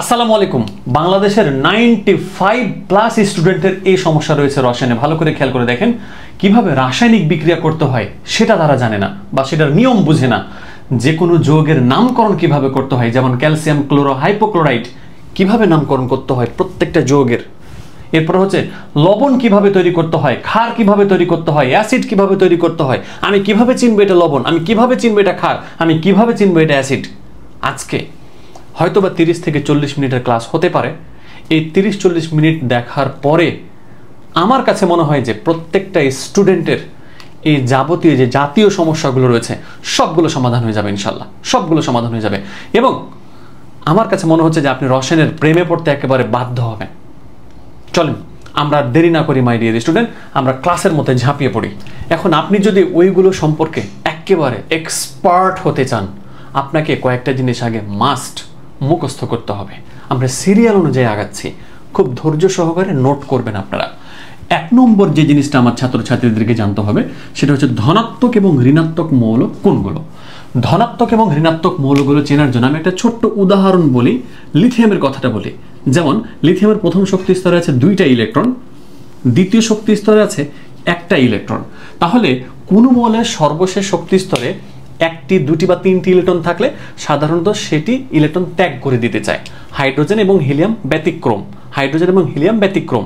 আসসালামু আলাইকুম। বাংলাদেশের 95+ স্টুডেন্টের এই সমস্যা রয়েছে রসায়নে। ভালো করে খেয়াল করে দেখেন, কিভাবে রাসায়নিক বিক্রিয়া করতে হয় সেটা তারা জানে না বা সেটার নিয়ম বুঝে না। যে কোনো যৌগের নামকরণ কিভাবে করতে হয়, যেমন ক্যালসিয়াম ক্লোরো হাইপোক্লোরাইট কিভাবে নামকরণ করতে হয় প্রত্যেকটা যৌগের। এরপর হচ্ছে লবণ কিভাবে তৈরি করতে হয়, ক্ষার কিভাবে তৈরি করতে হয়, অ্যাসিড কিভাবে তৈরি করতে হয়। আমি কিভাবে চিনবো এটা লবণ, আমি কিভাবে চিনবো এটা ক্ষার, আমি কিভাবে চিনবো এটা অ্যাসিড। আজকে হয়তোবা 30 থেকে 40 মিনিটের ক্লাস হতে পারে। এই 30-40 মিনিট দেখার পরে আমার কাছে মনে হয় যে প্রত্যেকটা স্টুডেন্টের এই যাবতীয় যে জাতীয় সমস্যাগুলো রয়েছে সবগুলো সমাধান হয়ে যাবে ইনশাল্লাহ, সবগুলো সমাধান হয়ে যাবে। এবং আমার কাছে মনে হচ্ছে যে আপনি রসায়নের প্রেমে পড়তে একেবারে বাধ্য হবেন। চলেন আমরা দেরি না করি মাই ডিয়ার স্টুডেন্ট, আমরা ক্লাসের মধ্যে ঝাঁপিয়ে পড়ি। এখন আপনি যদি ওইগুলো সম্পর্কে একেবারে এক্সপার্ট হতে চান, আপনাকে কয়েকটা জিনিস আগে মাস্ট মুখস্থ করতে হবে। আমরা সিরিয়াল অনুযায়ী আগাচ্ছি, খুব ধৈর্য সহকারে নোট করবেন আপনারা। 1 নম্বর যে জিনিসটা আমার ছাত্রছাত্রীদেরকে জানতে হবে সেটা হচ্ছে ধনাত্মক এবং ঋণাত্মক মৌল কোনগুলো। ধনাত্মক এবং ঋণাত্মক মৌলগুলো চেনার জন্য আমি একটা ছোট্ট উদাহরণ বলি, লিথিয়ামের কথাটা বলি। যেমন লিথিয়ামের প্রথম শক্তি স্তরে আছে 2টা ইলেকট্রন, দ্বিতীয় শক্তি স্তরে আছে 1টা ইলেকট্রন। তাহলে কোন মৌলের সর্বশেষ শক্তি স্তরে 1টি 2টি বা 3টি ইলেকট্রন থাকলে সাধারণত সেটি ইলেকট্রন ত্যাগ করে দিতে চায়। হাইড্রোজেন এবং হিলিয়াম ব্যতিক্রম, হাইড্রোজেন এবং হিলিয়াম ব্যতিক্রম।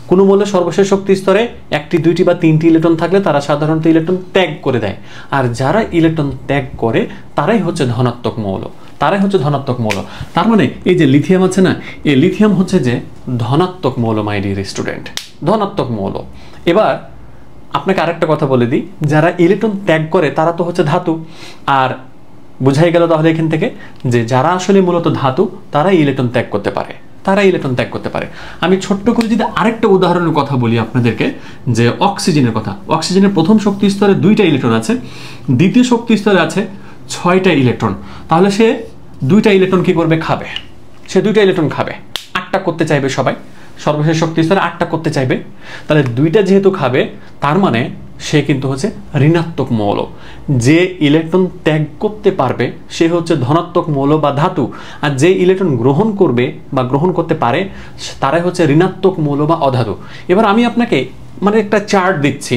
কোন মৌলের সর্বশেষ শক্তি স্তরে 1টি 2টি বা 3টি ইলেকট্রন থাকলে তারা সাধারণত ইলেকট্রন ত্যাগ করে দেয়। আর যারা ইলেকট্রন ত্যাগ করে তারাই হচ্ছে ধনাত্মক মৌল, তারাই হচ্ছে ধনাত্মক মৌল। তার মানে এই যে লিথিয়াম আছে না, এই লিথিয়াম হচ্ছে যে ধনাত্মক মৌল মাই ডিয়ার স্টুডেন্ট, ধনাত্মক মৌল। এবার আপনাকে আরেকটা কথা বলে দিই, যারা ইলেকট্রন ত্যাগ করে তারা তো হচ্ছে ধাতু। আর বুঝাই গেল তাহলে এখান থেকে যে যারা আসলে মূলত ধাতু তারাই ইলেকট্রন ত্যাগ করতে পারে, তারাই ইলেকট্রন ত্যাগ করতে পারে। আমি ছোট্ট করে যদি আরেকটা উদাহরণের কথা বলি আপনাদেরকে, যে অক্সিজেনের কথা। অক্সিজেনের প্রথম শক্তি স্তরে 2টা ইলেকট্রন আছে, দ্বিতীয় শক্তি স্তরে আছে 6টা ইলেকট্রন। তাহলে সে 2টা ইলেকট্রন কি করবে? খাবে। সে 2টা ইলেকট্রন খাবে, 8টা করতে চাইবে সবাই, সর্বশেষ শক্তি স্তরে 8টা করতে চাইবে। তাহলে 2টা যেহেতু খাবে তার মানে সে কিন্তু হচ্ছে ঋণাত্মক মৌল। যে ইলেকট্রন ত্যাগ করতে পারবে সে হচ্ছে ধনাত্মক মৌল বা ধাতু, আর যে ইলেকট্রন গ্রহণ করবে বা গ্রহণ করতে পারে তারাই হচ্ছে ঋণাত্মক মৌল বা অধাতু। এবার আমি আপনাকে মানে একটা চার্ট দিচ্ছি,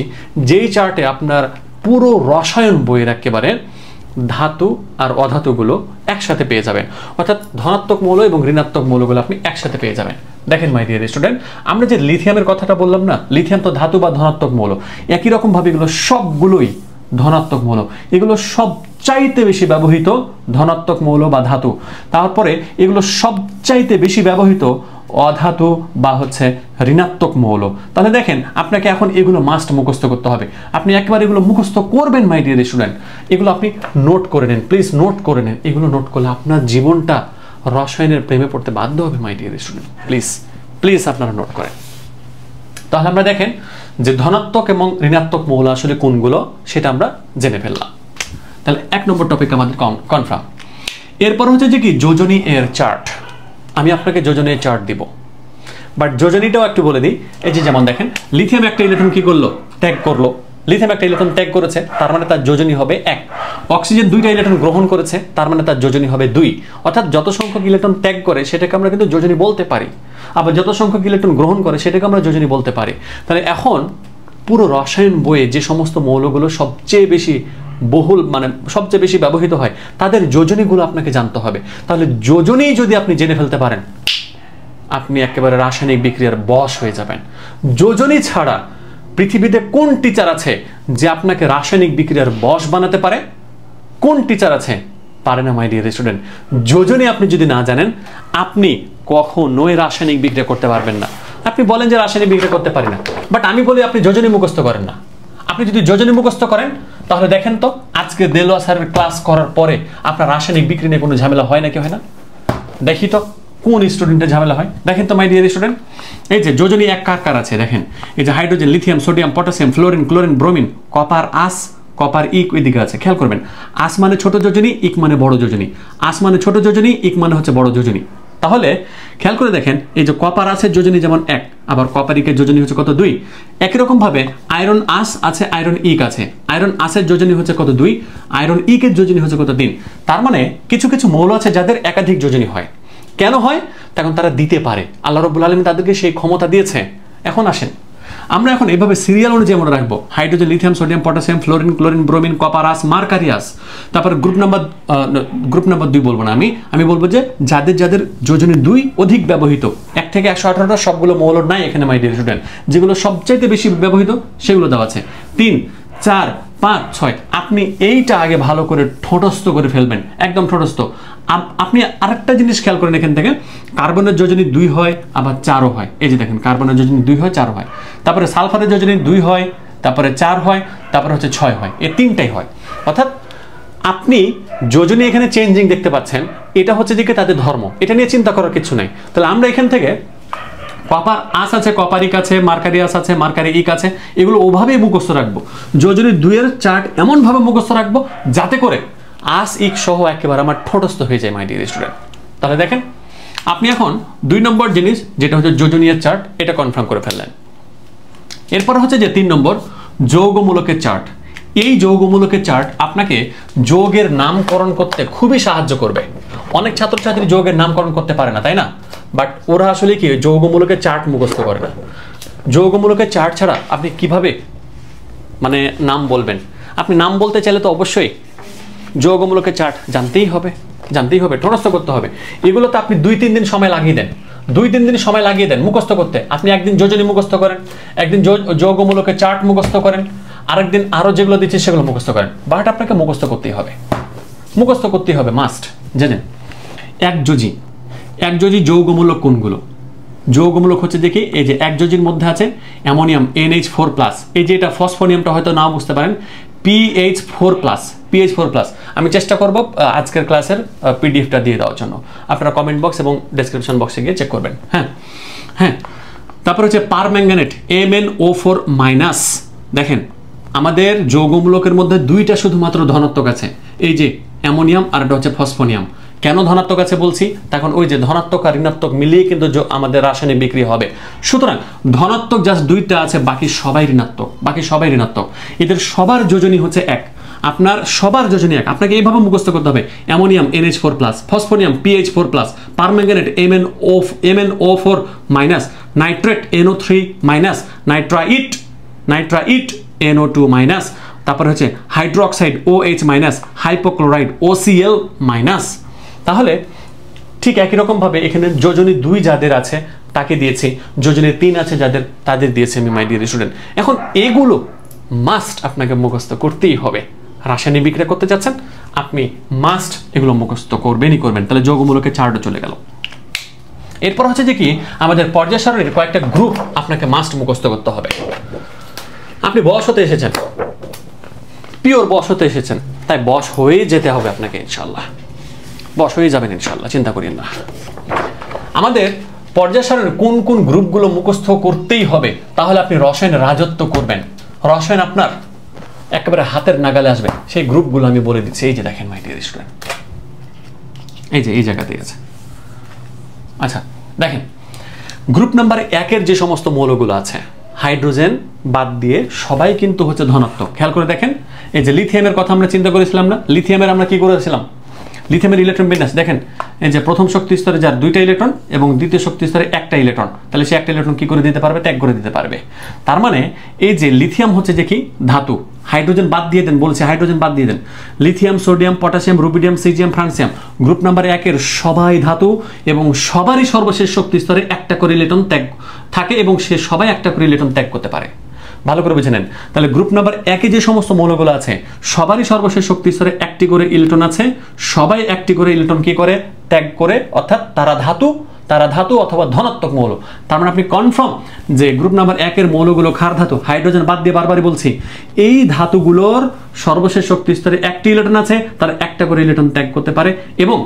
যেই চার্টে আপনার পুরো রসায়ন বইয়ের একেবারে ধাতু আর অধাতুগুলো একসাথে পেয়ে যাবেন, অর্থাৎ ধনাত্মক মৌল এবং ঋণাত্মক মৌলগুলো আপনি একসাথে পেয়ে যাবেন। দেখেন মাই ডিয়ার স্টুডেন্ট, আমরা যে লিথিয়ামের কথাটা বললাম না, লিথিয়াম তো ধাতু বা ধনাত্মক মৌল। একই রকম ভাবে এগুলো সবগুলোই ধনাত্মক মৌল, এগুলো সবচাইতে বেশি ব্যবহৃত ধনাত্মক মৌল বা ধাতু। তারপরে এগুলো সবচাইতে বেশি ব্যবহৃত অধাতু বা হচ্ছে ঋণাত্মক মৌল। তাহলে দেখেন আপনাকে এখন এগুলো মাস্ট মুখস্থ করতে হবে। আপনি একবার এগুলো মুখস্থ করবেন মাই ডিয়ার স্টুডেন্ট, এগুলো আপনি নোট করে নেন, প্লিজ নোট করে নেন। এগুলো নোট করলে আপনার জীবনটা রসায়নের প্রেমে পড়তে বাধ্য হবে মাই ডিয়ার স্টুডেন্ট। প্লিজ প্লিজ আপনারা নোট করেন। তাহলে আমরা দেখেন যে ধনাত্মক এবং ঋণাত্মক মৌল আসলে কোনগুলো সেটা আমরা জেনে ফেললাম। তাহলে 1 নম্বর টপিক আমাদের কনফার্ম। এরপর হচ্ছে যে কি যোজনী এর চার্ট। আমি আপনাকে যোজনী এর চার্ট দিব, বাট যোজনীটাও একটু বলে দিই। এই যে যেমন দেখেন লিথিয়াম একটা ইলেকট্রন কি করলো? ত্যাগ করলো। লিথিয়াম একটা ইলেকট্রন ত্যাগ করেছে, তার মানে তার যোজনী হবে 1। অক্সিজেন 2টা ইলেকট্রন গ্রহণ করেছে, তার মানে তার যোজনী হবে 2। অর্থাৎ যত সংখ্যক ইলেকট্রন ত্যাগ করে সেটাকে আমরা কিন্তু যোজনী বলতে পারি, আবার যত সংখ্যক ইলেকট্রন গ্রহণ করে সেটাকে আমরা যোজনী বলতে পারি। তাহলে এখন পুরো রসায়ন বইয়ে যে সমস্ত মৌলগুলো সবচেয়ে বেশি বহুল মানে সবচেয়ে বেশি ব্যবহৃত হয় তাদের যোজনীগুলো আপনাকে জানতে হবে। তাহলে যোজনী যদি আপনি জেনে ফেলতে পারেন আপনি একেবারে রাসায়নিক বিক্রিয়ার বশ হয়ে যাবেন। যোজনী ছাড়া পৃথিবীতে কোন টিচার আছে যে আপনাকে রাসায়নিক বিক্রিয়ার বশ বানাতে পারে? কোন টিচার আছে? পারে না মাই ডিয়ার স্টুডেন্ট। যোজনী আপনি যদি না জানেন আপনি কখনোই রাসায়নিক বিক্রিয়া করতে পারবেন না। আপনি বলেন যে রাসায়নিক বিক্রিয়া করতে পারি না, বাট আমি বলি আপনি যোজনী মুখস্থ করেন না। আপনি যদি যোজনী মুখস্থ করেন তাহলে দেখেন তো আজকে দেলোয়া স্যারের ক্লাস করার পরে আপনার রাসায়নিক বিক্রিয়া নিয়ে কোনো ঝামেলা হয় নাকি হয় না? দেখি তো কোন স্টুডেন্টের ঝামেলা হয়। দেখেন তো মাই ডিয়ার স্টুডেন্ট, এই যে যোজনী 1 কার কার আছে দেখেন। এই যে hydrogen, lithium, sodium, potassium, fluorine, chlorine, bromine, copper, আস, কপার ইক এদিকে আছে। খেয়াল করবেন, আস মানে ছোট যোজনী, ইক মানে বড় যোজনী। আস মানে ছোট যোজনী, ইক মানে হচ্ছে বড় যোজনী। তাহলে খেয়াল করে দেখেন এই যে কপার আছে যোজনী যেমন 1, আবার কপার ইকের যোজনী হচ্ছে কত? 2। একই রকম ভাবে আয়রন আস আছে, আয়রন ইক আছে। আয়রন আসের যোজনী হচ্ছে কত? 2। আয়রন ইকের যোজনী হচ্ছে কত? 3। তার মানে কিছু কিছু মৌল আছে যাদের একাধিক যোজনী হয়। কেন হয়? তখন তারা দিতে পারে, আল্লাহ রাব্বুল আলামিন তাদেরকে সেই ক্ষমতা দিয়েছে। এখন আসেন আমরা এখন এইভাবে সিরিয়াল অনুযায়ী মনে রাখবো, hydrogen, lithium, sodium, potassium, fluorine, chlorine, bromine, copper, আস, মার্কারিয়াস। তারপর গ্রুপ নাম্বার 2 বলবো না, আমি বলবো যে যাদের যাদের যোজনী 2 অধিক ব্যবহৃত, 1 থেকে 118টা সবগুলো মৌল নাই এখানে মাই ডিয়ার স্টুডেন্ট, যেগুলো সবচাইতে বেশি ব্যবহৃত সেগুলো দেওয়া আছে 3, 4, 5, 6। আপনি এইটা আগে ভালো করে ঠোঁটস্থ করে ফেলবেন, একদম ঠোঁটস্থ। আপনি আরেকটা জিনিস খেয়াল করেন, এখান থেকে কার্বনের যোজনী 2 হয়, আবার 4ও হয়। এই যে দেখেন, কার্বনের যোজনী 2 হয়, 4 হয়। তারপরে সালফারের যোজনী 2 হয়, তারপরে 4 হয়, তারপরে হচ্ছে 6 হয়। এই 3টাই হয়। অর্থাৎ আপনি যোজনী এখানে চেঞ্জিং দেখতে পাচ্ছেন, এটা হচ্ছে দিকে তাদের ধর্ম, এটা নিয়ে চিন্তা করার কিছু নাই। তাহলে আমরা এখান থেকে কপার আস আছে, কপারিক আছে, মার্কারিয়াস আছে, মার্কারিক আছে, এগুলো ওভাবেই মুখস্থ রাখবো। যোজনী 2 এর চার্ট এমনভাবে মুখস্থ রাখবো যাতে করে আস ইক সহ একেবারে আমার ঠোঁটস্থ হয়ে যায় মাই ডিয়ার স্টুডেন্ট। তাহলে দেখেন আপনি এখন 2 নম্বর জিনিস যেটা হচ্ছে যোজনীয় চার্ট, এটা কনফার্ম করে ফেললেন। এরপর হচ্ছে যে 3 নম্বর যৌগমূলকের চার্ট। এই যৌগমূলকের চার্ট আপনাকে যৌগের নামকরণ করতে খুবই সাহায্য করবে। অনেক ছাত্রছাত্রী যৌগের নামকরণ করতে পারে না, তাই না? বাট ওরা আসলে কি যৌগমূলকের চার্ট মুখস্থ করে না। যৌগমূলকের চার্ট ছাড়া আপনি কিভাবে মানে নাম বলবেন? আপনি নাম বলতে চাইলে তো অবশ্যই যৌগমূলকের চার্ট জানতেই হবে, ঠোঁটস্থ করতে হবে। এগুলো তো আপনি 2-3 দিন সময় লাগিয়ে দেন, 2-3 দিন সময় লাগিয়ে দেন মুখস্থ করতে। আপনি একদিন যোজনী মুখস্থ করেন, একদিন যৌগমূলকের চার্ট মুখস্থ করেন, আরেকদিন আরো যেগুলো দিচ্ছে সেগুলো মুখস্থ করেন। বাট আপনাকে মুখস্থ করতেই হবে, মাস্ট। জানেন একযোজি যৌগমূলক কোনগুলো? যৌগমূলক হচ্ছে দেখি, এই যে একযোজির মধ্যে আছে অ্যামোনিয়াম NH4+, এই যে এটা ফসফোনিয়ামটা হয়তো নাও বুঝতে পারেন, PH4+। আমি চেষ্টা করব আজকের ক্লাসের পিডিএফটা দিয়ে দেওয়ার জন্য। আপনারা কমেন্ট বক্স এবং ডেসক্রিপশন বক্সে গিয়ে চেক করবেন। হ্যাঁ। তারপর হচ্ছে পারম্যাঙ্গানেট MnO4-। দেখেন আমাদের যৌগমূলকের মধ্যে 2টা শুধুমাত্র ধনাত্মক আছে, এই যে অ্যামোনিয়াম আর এটা হচ্ছে ফসফোনিয়াম। কেন ধনাত্মক আছে বলছি? তখন ওই যে ধনাত্মক আর ঋণাত্মক মিলিয়ে কিন্তু আমাদের রাসায়নিক বিক্রিয়া হবে। সুতরাং ধনাত্মক জাস্ট 2টা আছে, বাকি সবাই ঋণাত্মক। এদের সবার যোজনী হচ্ছে 1। আপনার সবার যোজনী 1। আপনাকে এইভাবে মুখস্থ করতে হবে, ammonium NH4+, phosphonium PH4+, permanganate MnO4-, nitrate NO3-, nitrite NO2-। তারপর হচ্ছে হাইড্রোক্সাইড OH-, হাইপোক্লোরাইড OCl-। তাহলে ঠিক একই রকম ভাবে এখানে যোজনী 2 যাদের আছে তাকে দিয়েছি, যোজনী 3 আছে যাদের তাদের দিয়েছি আমি মাই ডিয়ার স্টুডেন্ট। এখন এগুলো মাস্ট আপনাকে মুখস্থ করতেই হবে। রাসায়নিক বিক্রিয়া করতে যাচ্ছেন আপনি মাস্ট এগুলো মুখস্থ করবেন। তাহলে যৌগমূলকের চার্টও চলে গেল। এরপর হচ্ছে যে কি আমাদের পর্যায় সারণীর কয়েকটা গ্রুপ আপনাকে মাস্ট মুখস্থ করতে হবে। আপনি বস হতে এসেছেন, পিওর বস হতে এসেছেন, তাই বস হয়ে যেতে হবে আপনাকে ইনশাআল্লাহ। বস হয়ে যাবেন ইনশাআল্লাহ, চিন্তা করেন না। আমাদের পর্যায় সারণীর কোন কোন গ্রুপগুলো মুখস্থ করতেই হবে, তাহলে আপনি রসায়নে রাজত্ব করবেন, রসায়ন আপনার একেবারে হাতের নাগালে আসবে। সেই গ্রুপগুলো আমি বলে দিচ্ছি। এই যে দেখেন মাই ডিয়ার স্টুডেন্ট, এই যে এই জায়গাতেই আছে। আচ্ছা দেখেন, গ্রুপ নাম্বার 1 যে সমস্ত মৌলগুলো আছে, হাইড্রোজেন বাদ দিয়ে সবাই কিন্তু হচ্ছে ধনাত্মক। খেয়াল করে দেখেন, এই যে লিথিয়ামের কথা আমরা চিন্তা করেছিলাম না? লিথিয়ামের আমরা কি করেছিলাম? লিথিয়ামের ইলেকট্রন বিন্যাস দেখেন, এই যে প্রথম শক্তি স্তরে যার 2টা ইলেকট্রন এবং দ্বিতীয় শক্তি স্তরে 1টা ইলেকট্রন, তাহলে সে 1টা ইলেকট্রন কি করে দিতে পারবে? ত্যাগ করে দিতে পারবে। তার মানে এই যে লিথিয়াম হচ্ছে যে কি ধাতু, হাইড্রোজেন বাদ দিয়ে দেন, বলছে হাইড্রোজেন বাদ দিয়ে দেন। Lithium, sodium, potassium, rubidium, caesium, francium, group number 1 সবাই ধাতু এবং সবারই সর্বশেষ শক্তি স্তরে 1টা করে ইলেকট্রন ত্যাগ থাকে এবং সে সবাই 1টা করে ইলেকট্রন ত্যাগ করতে পারে। ভালো করে বুঝে নেন। তাহলে গ্রুপ নাম্বার 1 যে সমস্ত মৌলগুলো আছে সবারই সর্বশেষ শক্তি স্তরে 1টি করে ইলেকট্রন আছে, সবাই 1টি করে ইলেকট্রন কি করে? ত্যাগ করে, অর্থাৎ তারা ধাতু অথবা ধনাত্মক মৌল। তার মানে আপনি কনফার্ম যে গ্রুপ নাম্বার 1 মৌলগুলো ক্ষার ধাতু, হাইড্রোজেন বাদ দিয়ে বারবারই বলছি, এই ধাতুগুলোর সর্বশেষ শক্তি স্তরে 1টি ইলেকট্রন আছে, তারা 1টা করে ইলেকট্রন ত্যাগ করতে পারে এবং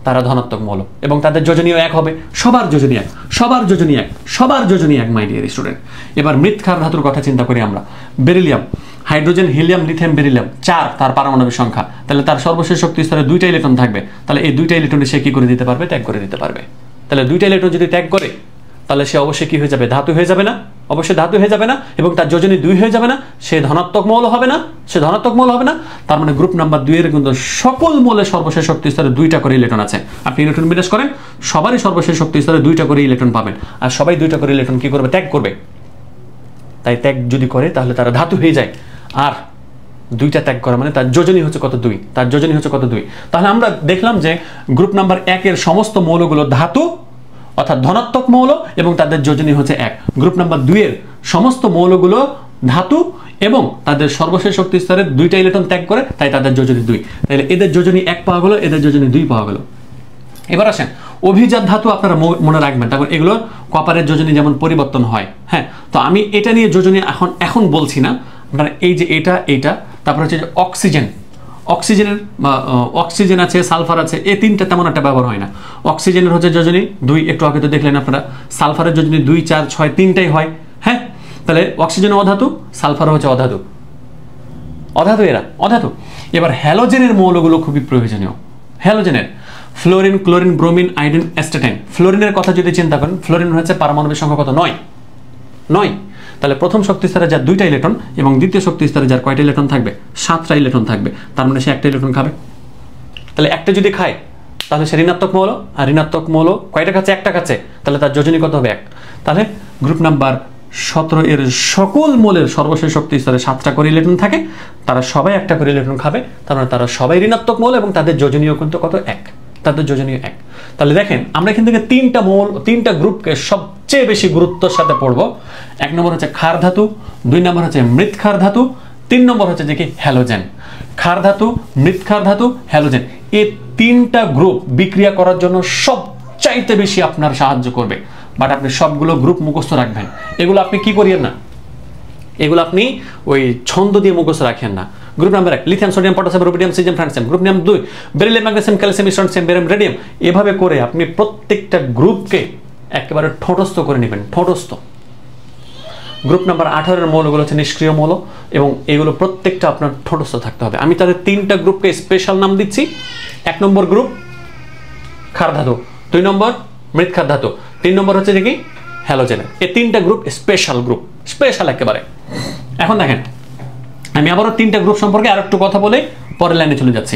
তারা ধনাত্মক মৌল এবং তাদের যোজনীয় 1 হবে। সবার যোজনী 1 মাই ডিয়ার স্টুডেন্ট। এবার মৃৎক্ষার ধাতুর কথা চিন্তা করি আমরা। Beryllium, hydrogen, helium, lithium, beryllium 4 তার পারমাণবিক সংখ্যা, তাহলে তার সর্বশেষ শক্তি স্তরে 2টা ইলেকট্রন থাকবে। তাহলে এই 2টা ইলেকট্রন সে কি করে দিতে পারবে? ত্যাগ করে দিতে পারবে। তাহলে 2টা ইলেকট্রন যদি ত্যাগ করে তাহলে সে অবশ্যই কি হয়ে যাবে? ধাতু হয়ে যাবে না? অবশ্যই ধাতু হয়ে যাবে না এবং তার যোজনী 2 হয়ে যাবে না, সে ধনাত্মক মৌল হবে না, তার মানে গ্রুপ নাম্বার 2 এর কিন্তু সকল মৌলের সর্বশেষ শক্তি স্তরে 2টা করে ইলেকট্রন আছে। আপনি ইলেকট্রন বিন্যাস করেন, সবারই সর্বশেষ শক্তি স্তরে 2টা করে ইলেকট্রন পাবেন, আর সবাই 2টা করে ইলেকট্রন কি করবে? ত্যাগ করবে। তাই ত্যাগ যদি করে তাহলে তারা ধাতু হয়ে যায়, আর 2টা ত্যাগ করা মানে তার যোজনী হচ্ছে কত? 2। তার যোজনী হচ্ছে কত? 2। তাহলে আমরা দেখলাম যে গ্রুপ নাম্বার 1 এর সমস্ত মৌলগুলো ধাতু অর্থাৎ ধনাত্মক মৌল এবং তাদের যোজনী হচ্ছে 1। গ্রুপ নাম্বার 2 এর সমস্ত মৌলগুলো ধাতু এবং তাদের সর্বশেষ শক্তি স্তরে 2টা ইলেকট্রন ত্যাগ করে, তাই তাদের যোজনী 2। তাহলে এদের যোজনী 1 পাওয়া গেল, এদের যোজনী 2 পাওয়া গেল। এবার আসেন অভিজাত ধাতু আপনারা মনে রাখবেন, তারপর এগুলোর কপারের যোজনী যেমন পরিবর্তন হয়। হ্যাঁ, তো আমি এটা নিয়ে যোজনী এখন বলছি না, আপনারা এই যে এটা তারপর হচ্ছে যে অক্সিজেন আছে, সালফার আছে, এই 3টা তেমন একটা ব্যবহার হয় না। অক্সিজেনের হচ্ছে যোজনী 2, একটু আগে তো দেখলেন আপনারা। সালফারের যোজনী 2, 4, 6, 3টাই হয়। হ্যাঁ, তাহলে অক্সিজেন অধাতু, সালফার হচ্ছে অধাতু, এরা অধাতু। এবার হ্যালোজেনের মৌলগুলো খুবই প্রয়োজনীয়। হ্যালোজেনের ফ্লোরিন, ক্লোরিন, ব্রোমিন, আয়োডিন, অ্যাসিটাইন। ফ্লোরিনের কথা যদি চিন্তা করেন, ফ্লোরিন হচ্ছে পারমাণবিক সংখ্যা কত? 9। তাহলে প্রথম শক্তি স্তরে যার 2টা ইলেকট্রন এবং দ্বিতীয় শক্তি স্তরে যার কয়টা ইলেকট্রন থাকবে? 7টা ইলেকট্রন থাকবে। তার মানে সে একটা ইলেকট্রন খাবে। তাহলে একটা যদি খায় তাহলে সে ঋণাত্মক মৌল, আর ঋণাত্মক মৌল কয়টা খাচ্ছে? একটা খাচ্ছে, তাহলে তার যোজনী কত হবে? 1। তাহলে গ্রুপ নাম্বার 17 এর সকল মৌলের সর্বশেষ শক্তি স্তরে 7টা করে ইলেকট্রন থাকে, তারা সবাই একটা করে ইলেকট্রন খাবে, তার মানে তারা সবাই ঋণাত্মক মৌল এবং তাদের যোজনীয় কিন্তু কত? 1। তাদের যোজনীয় 1। তাহলে দেখেন আমরা এখান থেকে 3টা গ্রুপকে সবচেয়ে বেশি গুরুত্বের সাথে পড়ব। 1 নম্বর হচ্ছে ক্ষার ধাতু, 2 নম্বর হচ্ছে মৃৎক্ষার ধাতু, 3 নম্বর হচ্ছে যে কি? হ্যালোজেন। ক্ষার ধাতু, মৃৎক্ষার ধাতু, হ্যালোজেন, এই 3টা গ্রুপ বিক্রিয়া করার জন্য সবচাইতে বেশি আপনার সাহায্য করবে। বাট আপনি সবগুলো গ্রুপ মুখস্থ রাখবেন। এগুলো আপনি কি করিয়েন না, এগুলো আপনি ওই ছন্দ দিয়ে মুখস্থ রাখেন না। Group number 1 lithium, sodium, potassium, rubidium, caesium, francium. Group number 2 beryllium, magnesium, calcium, strontium, barium, radium. এভাবে করে আপনি প্রত্যেকটা গ্রুপকে একেবারে ঠোঁটস্থ করে নেবেন, ঠোঁটস্থ। গ্রুপ নাম্বার 18 এর মৌলগুলো হচ্ছে নিষ্ক্রিয় মৌল এবং এগুলো প্রত্যেকটা আপনার ঠোঁটস্থ থাকতে হবে। আমি তাদের 3টা গ্রুপকে স্পেশাল নাম দিচ্ছি। 1 নম্বর গ্রুপ ক্ষার ধাতু, 2 নম্বর মৃৎক্ষার ধাতু, 3 নম্বর হচ্ছে যে কি? হ্যালোজেনের। এই 3টা গ্রুপ স্পেশাল গ্রুপ, স্পেশাল একেবারে। এখন দেখেন আমি আবারও 3টা গ্রুপ সম্পর্কে আর একটু কথা বলে পরের লাইনে চলে যাচ্ছি।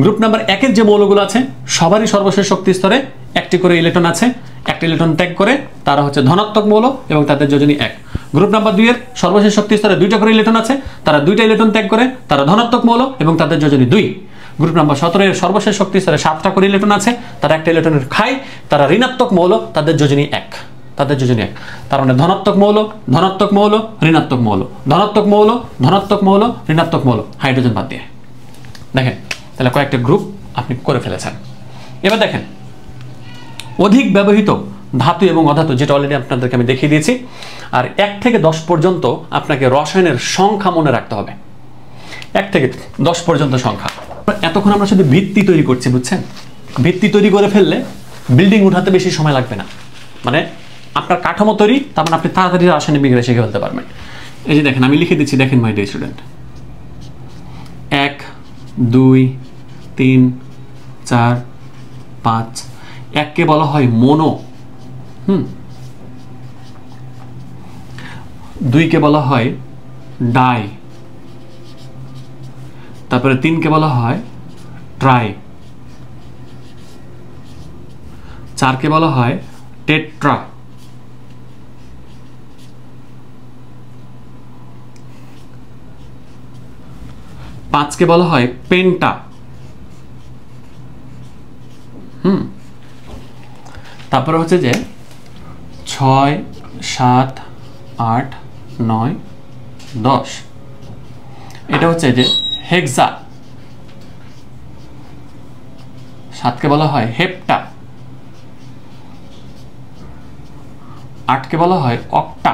গ্রুপ নাম্বার 1 এর যে মৌলগুলো আছে সবারই সর্বশেষ শক্তি স্তরে 1টি করে ইলেকট্রন আছে, একটা ইলেকট্রন ত্যাগ করে, তারা হচ্ছে ধনাত্মক মৌল এবং তাদের যোজনী 1। গ্রুপ নাম্বার 2 এর সর্বশেষ শক্তি স্তরে 2টা করে ইলেকট্রন আছে, তারা 2টা ইলেকট্রন ত্যাগ করে, তারা ধনাত্মক মৌল এবং তাদের যোজনী 2। গ্রুপ নাম্বার 17 এর সর্বশেষ শক্তি স্তরে 7টা করে ইলেকট্রন আছে, তারা একটা ইলেকট্রনের খায়, তারা ঋণাত্মক মৌল, তাদের যোজনী 1। তাদের যোজনী 1। তার মানে ধনাত্মক মৌল, ধনাত্মক মৌল, ঋণাত্মক মৌল, ধনাত্মক মৌল, ধনাত্মক মৌল, ঋণাত্মক মৌল, হাইড্রোজেন বাদ দিয়ে। দেখেন তাহলে কয়েকটা গ্রুপ আপনি করে ফেলেছেন। এবার দেখেন অধিক ব্যবহৃত ধাতু এবং অধাতু, যেটা অলরেডি আপনাদেরকে আমি দেখিয়ে দিয়েছি। আর 1 থেকে 10 পর্যন্ত আপনাকে রসায়নের সংখ্যা মনে রাখতে হবে। 1 থেকে 10 পর্যন্ত সংখ্যা। এতক্ষণ আমরা শুধু ভিত্তি তৈরি করছি, বুঝছেন? ভিত্তি তৈরি করে ফেললে বিল্ডিং উঠাতে বেশি সময় লাগবে না। মানে আপনার কাঠামো তৈরি, তার মানে আপনি তাড়াতাড়ি রাসায়নিক বিক্রিয়া শিখে ফেলতে পারবেন। এই যে দেখেন আমি লিখে দিচ্ছি, দেখেন মাই ডিয়ার স্টুডেন্ট। 1, 2, 3, 4, 5। 1 কে বলা হয় মোনো, 2 কে বলা হয় ডাই, তারপরে 3 কে বলা হয় ট্রাই, 4 কে বলা হয় টেট্রা, 5 কে বলা হয় পেন্টা, তারপরে হচ্ছে যে 6, 7, 8, 9, 10। এটা হচ্ছে যে হেক্সা। 7 কে বলা হয় হেপ্টা, 8 কে বলা হয় অক্টা,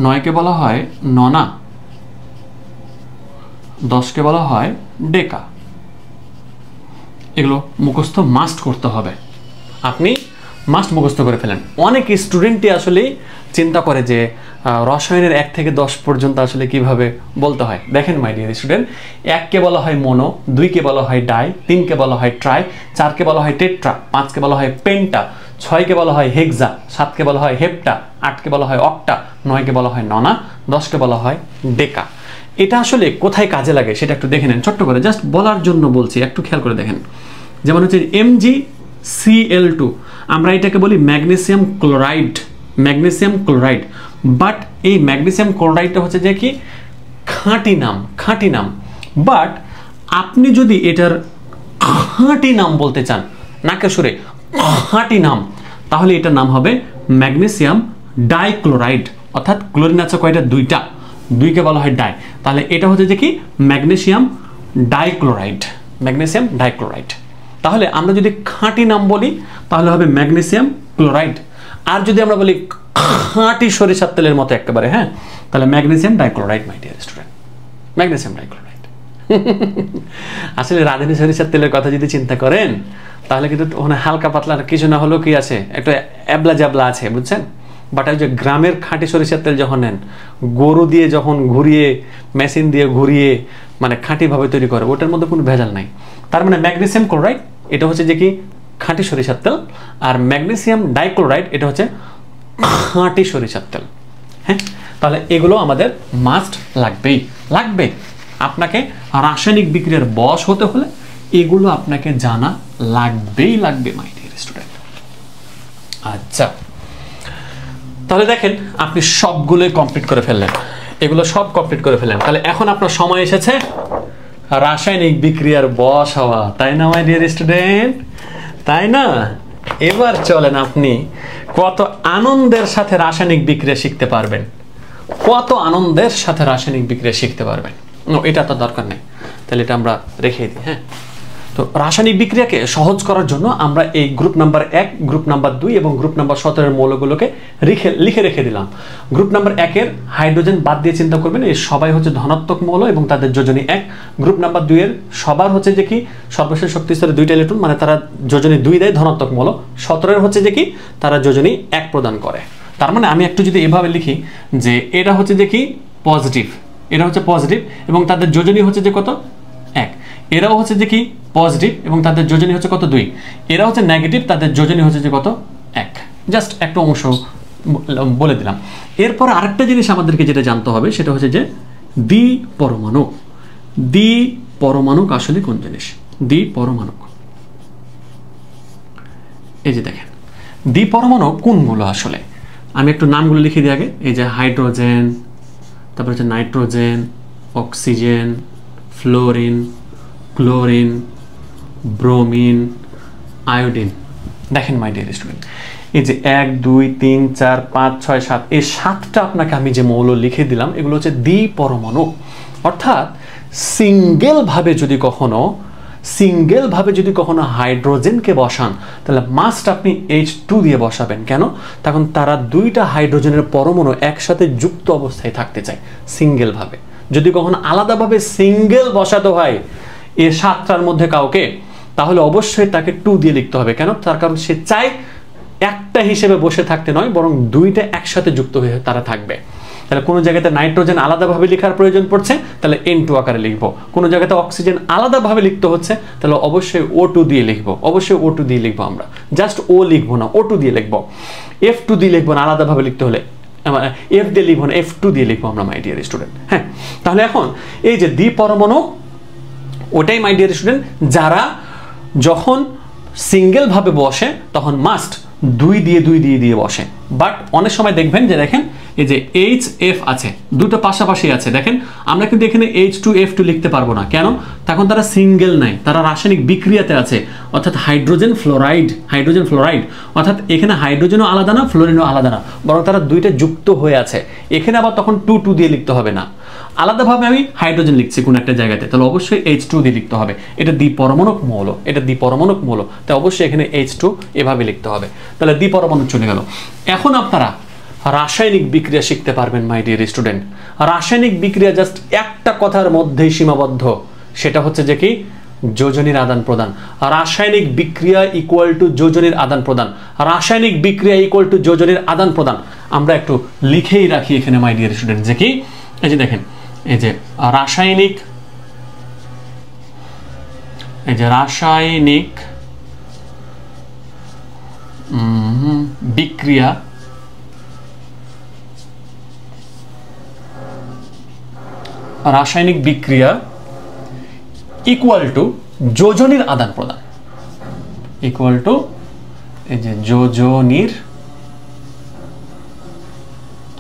9 কে বলা হয় ননা, 10 কে বলা হয় ডেকা। এগুলো মুখস্থ মাস্ট করতে হবে, আপনি মাস্ট মুখস্থ করে ফেলেন। অনেক স্টুডেন্টই আসলে চিন্তা করে যে রসায়নের 1 থেকে 10 পর্যন্ত আসলে কিভাবে বলতে হয়। দেখেন মাই ডিয়ার স্টুডেন্ট, 1 কে বলা হয় মোনো, 2 কে বলা হয় ডাই, 3 কে বলা হয় ট্রাই, 4 কে বলা হয় টেট্রা, 5 কে বলা হয় পেন্টা, 6কে বলা হয় হেক্সা, 7কে বলা হয় হেপ্টা, 8কে বলা হয় অক্টা, 9কে বলা হয় ননা, 10কে বলা হয় ডেকা। এটা আসলে কোথায় কাজে লাগে সেটা একটু দেখে নেন, ছোট্ট করে জাস্ট বলার জন্য বলছি, একটু খেয়াল করে দেখেন। যেমন হচ্ছে MgCl2, আমরা এটাকে বলি magnesium chloride, magnesium chloride. But এই ম্যাগনেসিয়াম ক্লোরাইডটা হচ্ছে যে কি খাঁটি নাম। বাট আপনি যদি এটার খাঁটি নাম বলতে চান, নাকে সুরে খাঁটি নাম, তাহলে এটার নাম হবে ম্যাগনেসিয়াম ডাইক্লোরাইড। অর্থাৎ ক্লোরিন আছে কয়টা? 2টা, 2কে বলা হয় ডাই, তাহলে এটা হচ্ছে যে কি ম্যাগনেসিয়াম ডাইক্লোরাইড, ম্যাগনেসিয়াম ডাইক্লোরাইড। তাহলে আমরা যদি খাঁটি নাম বলি তাহলে হবে ম্যাগনেসিয়াম ক্লোরাইড, আর যদি আমরা বলি খাঁটি সরিষার তেলের মতো একেবারে, হ্যাঁ, তাহলে ম্যাগনেসিয়াম ডাইক্লোরাইড মাই ডিয়ার স্টুডেন্ট, ম্যাগনেসিয়াম ডাইক্লোরাইড। আসলে রাঁধুনি সরিষার তেলের কথা যদি চিন্তা করেন তাহলে কিন্তু ওখানে হালকা পাতলা কিছু না হলেও কি আছে, একটা এবলা জাবলা আছে, বুঝছেন। বাট ওই যে গ্রামের খাঁটি সরিষার তেল যখন নেন, গরু দিয়ে যখন ঘুরিয়ে, মেশিন দিয়ে ঘুরিয়ে মানে খাঁটিভাবে তৈরি করে, ওটার মধ্যে কোনো ভেজাল নাই। তার মানে ম্যাগনেসিয়াম ক্লোরাইড এটা হচ্ছে যে কি খাঁটি সরিষার তেল, আর ম্যাগনেসিয়াম ডাইক্লোরাইড এটা হচ্ছে খাঁটি সরিষার তেল। হ্যাঁ, তাহলে এগুলো আমাদের মাস্ট লাগবে। আপনাকে রাসায়নিক বিক্রিয়ার বশ হতে হলে এগুলো আপনাকে জানা লাগবে মাই ডিয়ার স্টুডেন্ট। আচ্ছা, তাহলে দেখেন আপনি সবগুলোই কমপ্লিট করে ফেললেন, এগুলো সব কমপ্লিট করে ফেললেন। তাহলে এখন আপনার সময় এসেছে রাসায়নিক বিক্রিয়ার বশ হওয়া, তাই না মাই ডিয়ার স্টুডেন্ট? তাই না? এবার চলেন আপনি কত আনন্দের সাথে রাসায়নিক বিক্রিয়া শিখতে পারবেন, কত আনন্দের সাথে রাসায়নিক বিক্রিয়া শিখতে পারবেন। এটা তো দরকার নেই, তাহলে এটা আমরা রেখে দিই। হ্যাঁ, তো রাসায়নিক বিক্রিয়াকে সহজ করার জন্য আমরা এই গ্রুপ নাম্বার 1, গ্রুপ নাম্বার 2 এবং গ্রুপ নাম্বার 17 এর মৌলগুলোকে লিখে রেখে দিলাম। গ্রুপ নাম্বার 1 এর হাইড্রোজেন বাদ দিয়ে চিন্তা করবেন, এই সবাই হচ্ছে ধনাত্মক মৌল এবং তাদের যোজনী 1। গ্রুপ নাম্বার 2 এর সবার হচ্ছে যে কি সর্বশেষ শক্তি স্তরে 2টা ইলেকট্রন, মানে তারা যোজনী 2 দেয়, ধনাত্মক মৌল। 17 এর হচ্ছে যে কি তারা যোজনী 1 প্রদান করে। তার মানে আমি একটু যদি এভাবে লিখি যে এটা হচ্ছে যে কি পজিটিভ, এটা হচ্ছে পজিটিভ এবং তাদের যোজনী হচ্ছে যে কত? 1। এরাও হচ্ছে যে কি পজিটিভ এবং তাদের যোজনী হচ্ছে কত? 2। এরা হচ্ছে নেগেটিভ, তাদের যোজনী হচ্ছে যে কত? 1। জাস্ট একটা অংশ বলে দিলাম। এরপর আরেকটা জিনিস আমাদেরকে যেটা জানতে হবে সেটা হচ্ছে যে দ্বিপরমাণুক আসলে কোন জিনিস? দ্বিপরমাণুক, এই যে দেখেন দ্বিপরমাণু কোনগুলো আসলে, আমি একটু নামগুলো লিখে দিই আগে। এই যে হাইড্রোজেন, তারপর হচ্ছে nitrogen, oxygen, fluorine, chlorine, bromine, iodine. দেখেন মাই ডিয়ার স্টুডেন্ট, এই যে 1, 2, 3, 4, 5, 6, 7, এই 7টা আপনাকে আমি যে মৌল লিখে দিলাম এগুলো হচ্ছে দ্বিপরমাণু। অর্থাৎ সিঙ্গেল ভাবে যদি কখনো হাইড্রোজেনকে বসান তাহলে মাস্ট আপনি H2 দিয়ে বসাবেন। কেন? তখন তারা 2টা হাইড্রোজেনের পরমাণু একসাথে যুক্ত অবস্থায় থাকতে চায় সিঙ্গেল ভাবে। যদি কখনো আলাদাভাবে সিঙ্গেল বসাতে হয় এই 7টার মধ্যে কাউকে, তাহলে অবশ্যই তাকে 2 দিয়ে লিখতে হবে। কেন? তার কারণ সে চায় একটা হিসেবে বসে থাকতে নয়, বরং 2টা একসাথে যুক্ত হয়ে তারা থাকবে। তাহলে কোনো জায়গাতে নাইট্রোজেন আলাদাভাবে লেখার প্রয়োজন পড়ছে, তাহলে N2 আকারে লিখবো। কোনো জায়গাতে অক্সিজেন আলাদাভাবে লিখতে হচ্ছে, তাহলে অবশ্যই O2 দিয়ে লিখবো। আমরা জাস্ট O লিখবো না, O2 দিয়ে লিখবো। F2 দিয়ে লিখবো না, আলাদাভাবে লিখতে হলে F দিয়ে লিখবো না, F2 দিয়ে লিখবো আমরা মাই ডিয়ার স্টুডেন্ট। হ্যাঁ, তাহলে এখন এই যে দ্বিপরমাণু, ওটাই মাই ডিয়ার স্টুডেন্ট যারা যখন সিঙ্গেল ভাবে বসে তখন মাস্ট 2 দিয়ে বসে। বাট অনেক সময় দেখবেন যে দেখেন এই যে HF আছে, দুটো পাশাপাশি আছে, দেখেন আমরা কিন্তু এখানে H2F2 লিখতে পারবো না। কেন? তখন তারা সিঙ্গেল নাই, তারা রাসায়নিক বিক্রিয়াতে আছে, অর্থাৎ হাইড্রোজেন ফ্লোরাইড। অর্থাৎ এখানে হাইড্রোজেনও আলাদা না, ফ্লোরিনও আলাদা না, বরং তারা 2টা যুক্ত হয়ে আছে। এখানে আবার তখন 2 দিয়ে লিখতে হবে না, আলাদাভাবে আমি হাইড্রোজেন লিখছি কোনো একটা জায়গাতে, তাহলে অবশ্যই H2 দিয়ে লিখতে হবে। এটা দ্বিপরমাণুক মৌল, তাই অবশ্যই এখানে H2 এভাবে লিখতে হবে। তাহলে দ্বিপরমাণু চলে গেল। এখন আপনারা রাসায়নিক বিক্রিয়া শিখতে পারবেন মাই ডিয়ার স্টুডেন্ট। রাসায়নিক বিক্রিয়া জাস্ট একটা কথার মধ্যেই সীমাবদ্ধ, সেটা হচ্ছে যে কি যোজনীর আদান প্রদান। রাসায়নিক বিক্রিয়া ইকুয়াল টু যোজনীর আদান প্রদান, রাসায়নিক বিক্রিয়া ইকুয়াল টু যোজনীর আদান প্রদান। আমরা একটু লিখেই রাখি এখানে মাই ডিয়ার স্টুডেন্ট যে কি, এই যে দেখেন এই যে রাসায়নিক বিক্রিয়া রাসায়নিক বিক্রিয়া ইকুয়াল টু যোজনীর আদান প্রদান, ইকুয়াল টু এই যে যোজনীর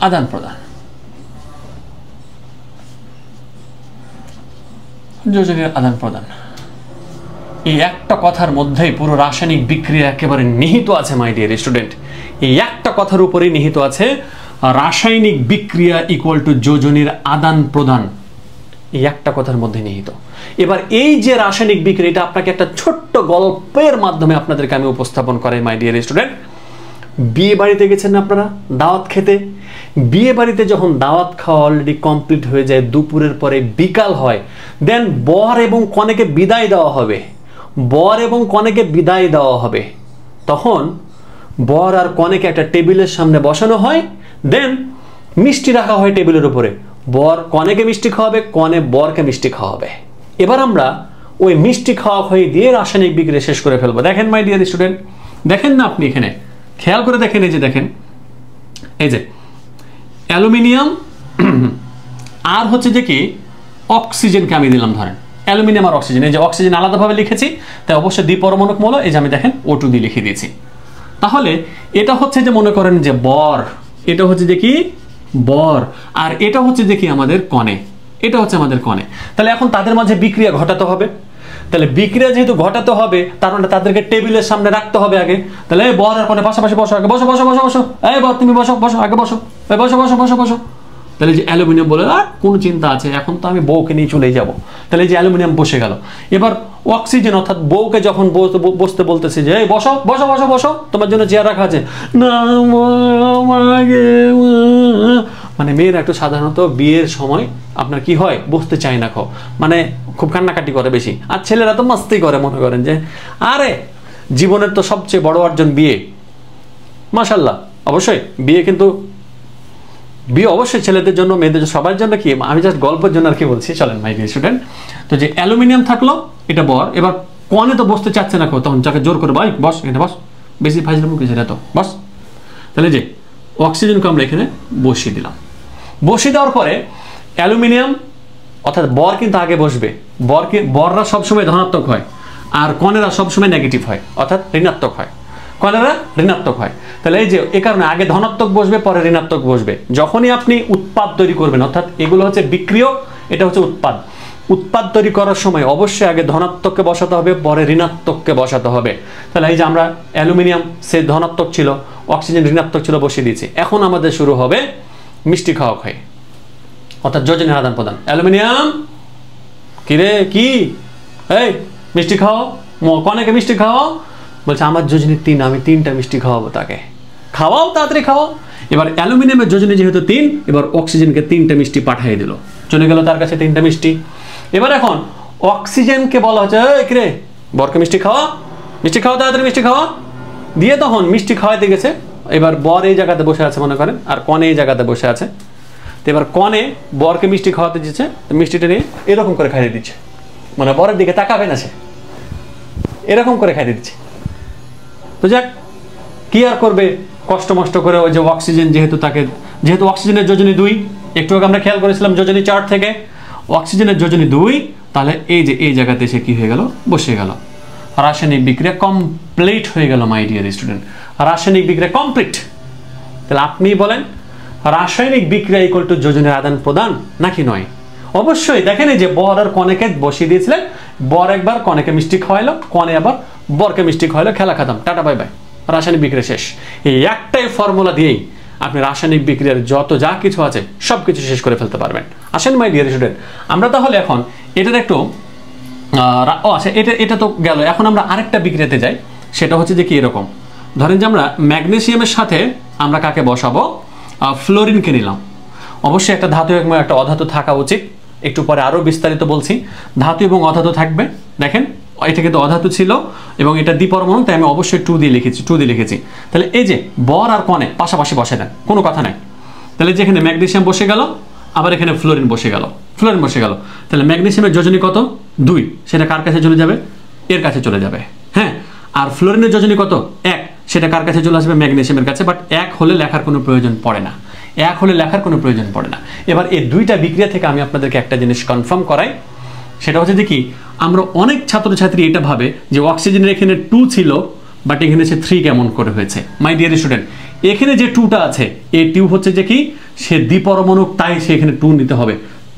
আদান প্রদান, যোজনীর আদান প্রদান। এই একটা কথার মধ্যেই পুরো রাসায়নিক বিক্রিয়া একেবারে নিহিত আছে মাই ডিয়ার স্টুডেন্ট। এই একটা কথার উপরেই নিহিত আছে রাসায়নিক বিক্রিয়া ইকুয়াল টু যোজনীর আদান প্রদান, এই একটা কথার মধ্যে নিহিত। এবার এই যে রাসায়নিক বিক্রিয়া, এটা আপনাকে একটা ছোট্ট গল্পের মাধ্যমে আপনাদেরকে আমি উপস্থাপন করাই মাই ডিয়ার স্টুডেন্ট। বিয়ে বাড়িতে গেছেন আপনারা দাওয়াত খেতে, বিয়ে বাড়িতে যখন দাওয়াত খাওয়া অলরেডি কমপ্লিট হয়ে যায়, দুপুরের পরে বিকাল হয়, দেন বর এবং কনেকে বিদায় দেওয়া হবে, বর এবং কনেকে বিদায় দেওয়া হবে। তখন বর আর কনেকে একটা টেবিলের সামনে বসানো হয়, দেন মিষ্টি রাখা হয় টেবিলের উপরে। বর কনেকে মিষ্টি খাওয়াবে, কনে বরকে মিষ্টি খাওয়াবে। এবার আমরা ওই মিষ্টি খাওয়া খাওয়ি দিয়ে রাসায়নিক বিক্রিয়া শেষ করে ফেলবো। দেখেন মাই ডিয়ার স্টুডেন্ট, দেখেন না আপনি এখানে খেয়াল করে দেখেন, এই যে দেখেন, এই যে অ্যালুমিনিয়াম আর হচ্ছে যে কি অক্সিজেনকে আমি দিলাম, ধরেন অ্যালুমিনিয়াম আর অক্সিজেন, এই যে অক্সিজেন আলাদাভাবে লিখেছি, তাই অবশ্যই দ্বিপরমাণুক মৌল, এই যে আমি দেখেন O2 দিয়ে লিখে দিয়েছি। তাহলে এটা হচ্ছে যে মনে করেন যে বর, এটা হচ্ছে যে কি বর, আর এটা হচ্ছে যে কি আমাদের কনে, এটা হচ্ছে আমাদের কনে। তাহলে এখন তাদের মাঝে বিক্রিয়া ঘটাতে হবে। তাহলে বিক্রিয়া যেহেতু ঘটাতে হবে, তার মানে তাদেরকে টেবিলের সামনে রাখতে হবে আগে। তাহলে এই বর আর কনে পাশাপাশি বসো, আগে বসো বসো বসো বসো, এই বর তুমি বসো বসো, আগে বসো, এই বসো বসো বসো বসো। তাহলে যে অ্যালুমিনিয়াম বলে আর কোন চিন্তা আছে, এখন তো আমি বউকে নিয়ে চলে যাব। তাহলে যে অ্যালুমিনিয়াম বসে গেল। এবার অক্সিজেন অর্থাৎ বউকে যখন বসতে বলতেছে যে এই বসো বসো বসো বসো, তোমার জন্য চেয়ার রাখা আছে, না মানে মেয়েরা একটু সাধারণত বিয়ের সময় আপনার কি হয়, বসতে চায় না, মানে খুব কান্নাকাটি করে বেশি। আর ছেলেরা তো মাস্তি করে, মনে করেন যে আরে জীবনের তো সবচেয়ে বড় অর্জন বিয়ে। মাশাআল্লাহ, অবশ্যই বিয়ে, কিন্তু বিয়ে অবশ্যই ছেলেদের জন্য, মেয়েদের জন্য, সবার জন্য কি, আমি জাস্ট গল্পের জন্য আর কি বলছি। চলেন মাই ডিয়ার স্টুডেন্ট, তো যে অ্যালুমিনিয়াম থাকলো এটা বর, এবার কনে তো বসতে চাচ্ছে না, তখন যাকে জোর করে ভাই বস, এখানে বস, বেশি ফাইজলাম মুখে সেটা তো বস। তাহলে যে অক্সিজেনকে আমরা এখানে বসিয়ে দিলাম। বসিয়ে দেওয়ার পরে অ্যালুমিনিয়াম অর্থাৎ বর কিন্তু আগে বসবে। বররা সবসময় ধনাত্মক হয় আর কনেরা সবসময় নেগেটিভ হয়, অর্থাৎ ঋণাত্মক হয়, কনেরা ঋণাত্মক হয়। তাহলে এই যে এ কারণে আগে ধনাত্মক বসবে, পরে ঋণাত্মক বসবে। যখনই আপনি উৎপাদ তৈরি করবেন, অর্থাৎ এগুলো হচ্ছে বিক্রিয়ক, এটা হচ্ছে উৎপাদ। উৎপাদ তৈরি করার সময় অবশ্যই আগে ধনাত্মককে বসাতে হবে, পরে ঋণাত্মককে বসাতে হবে। তাহলে এই যে আমরা অ্যালুমিনিয়াম সে ধনাত্মক ছিল, অক্সিজেন ঋণাত্মক ছিল, বসিয়ে দিয়েছি। এখন আমাদের শুরু হবে মিষ্টি খাওয়া খাই, অর্থাৎ যোজনীর আদান প্রদান। অ্যালুমিনিয়াম কিরে কি, এই মিষ্টি খাও, কনেকে মিষ্টি খাওয়াও, বলছে আমার যোজনী 3, আমি 3টা মিষ্টি খাওয়াবো তাকে, খাওয়াও তাড়াতাড়ি খাওয়াও। এবার অ্যালুমিনিয়ামের যোজনী যেহেতু 3, এবার অক্সিজেনকে 3টা মিষ্টি পাঠিয়ে দিল, চলে গেল তার কাছে 3টা মিষ্টি। এবার এখন অক্সিজেনকে বলা হচ্ছে এই কিরে বরকে মিষ্টি খাওয়া, মিষ্টি খাওয়া, তাড়াতাড়ি মিষ্টি খাওয়া দিয়ে, তখন মিষ্টি খাওয়াইতে গেছে। এবার বর এই জায়গাতে বসে আছে মনে করেন, আর কনে এই জায়গাতে বসে আছে। তো এবার কনে বরকে মিষ্টি খাওয়াতে দিচ্ছে, মিষ্টিটা নিয়ে এরকম করে খাইয়ে দিচ্ছে, মানে বরের দিকে তাকাবে না সে, এরকম করে খাইয়ে দিচ্ছে। তো যাক, কি আর করবে, কষ্ট মষ্ট করে ওই যে অক্সিজেন যেহেতু অক্সিজেনের যোজনী 2, একটু আগে আমরা খেয়াল করেছিলাম যোজনী 4 থেকে, অক্সিজেনের যোজনী 2, তাহলে এই যে এই জায়গাতে এসে কি হয়ে গেল, বসে গেল। রাসায়নিক বিক্রিয়া কমপ্লিট হয়ে গেল মাই ডিয়ার স্টুডেন্ট, রাসায়নিক বিক্রিয়া কমপ্লিট। তাহলে আপনি বলেন রাসায়নিক বিক্রিয়া ইকুয়াল টু যোজনের আদান প্রদান নাকি নয়? অবশ্যই। দেখেন এই যে বর আর কনেকে বসিয়ে দিয়েছিলেন, বর একবার কনেকে মিষ্টি খাওয়াইলো, কনে আবার বরকে মিষ্টি খাওয়াইলো, খেলা খতম, টাটা বাই বাই, রাসায়নিক বিক্রিয়া শেষ। এই একটাই ফর্মুলা দিয়েই আপনি রাসায়নিক বিক্রিয়ার যত যা কিছু আছে সব কিছু শেষ করে ফেলতে পারবেন। আসেন মাই ডিয়ার স্টুডেন্ট, আমরা তাহলে এখন এটার একটু আচ্ছা, এটা তো গেল। এখন আমরা আরেকটা বিক্রিয়াতে যাই, সেটা হচ্ছে যে কি এরকম, ধরেন যে আমরা ম্যাগনেসিয়ামের সাথে আমরা কাকে বসাবো, ফ্লোরিনকে নিলাম। অবশ্যই একটা ধাতু এবং একটা অধাতু থাকা উচিত, একটু পরে আরও বিস্তারিত বলছি। ধাতু এবং অধাতু থাকবে। দেখেন এটা কিন্তু অধাতু ছিল এবং এটা দ্বিপরমাণু, তাই আমি অবশ্যই 2 দিয়ে লিখেছি। তাহলে এই যে বর আর কনে পাশাপাশি বসে দেন, কোনো কথা নাই। তাহলে যেখানে ম্যাগনেসিয়াম বসে গেল, আবার এখানে ফ্লোরিন বসে গেল, তাহলে ম্যাগনেসিয়ামের যোজনী কত, 2, সেটা কার কাছে চলে যাবে, এর কাছে চলে যাবে। হ্যাঁ, আর ফ্লোরিনের যোজনী কত, 1, সেটা কার কাছে চলে আসবে? ম্যাগনেসিয়ামের কাছে। বাট এক হলে লেখার কোনো প্রয়োজন পড়ে না, এক হলে লেখার কোনো প্রয়োজন পড়ে না। এবার এই দুইটা বিক্রিয়া থেকে আমি আপনাদেরকে একটা জিনিস কনফার্ম করাই, সেটা হচ্ছে যে কি, আমরা অনেক ছাত্রছাত্রী এটা ভাবে যে অক্সিজেনের এখানে 2 ছিল বাট এখানে সে 3 কেমন করে হয়েছে। মাই ডিয়ার স্টুডেন্ট, এখানে যে 2টা আছে এই 2 হচ্ছে যে কি, সে দ্বিপরমাণু, তাই সে এখানে 2 নিতে হবে।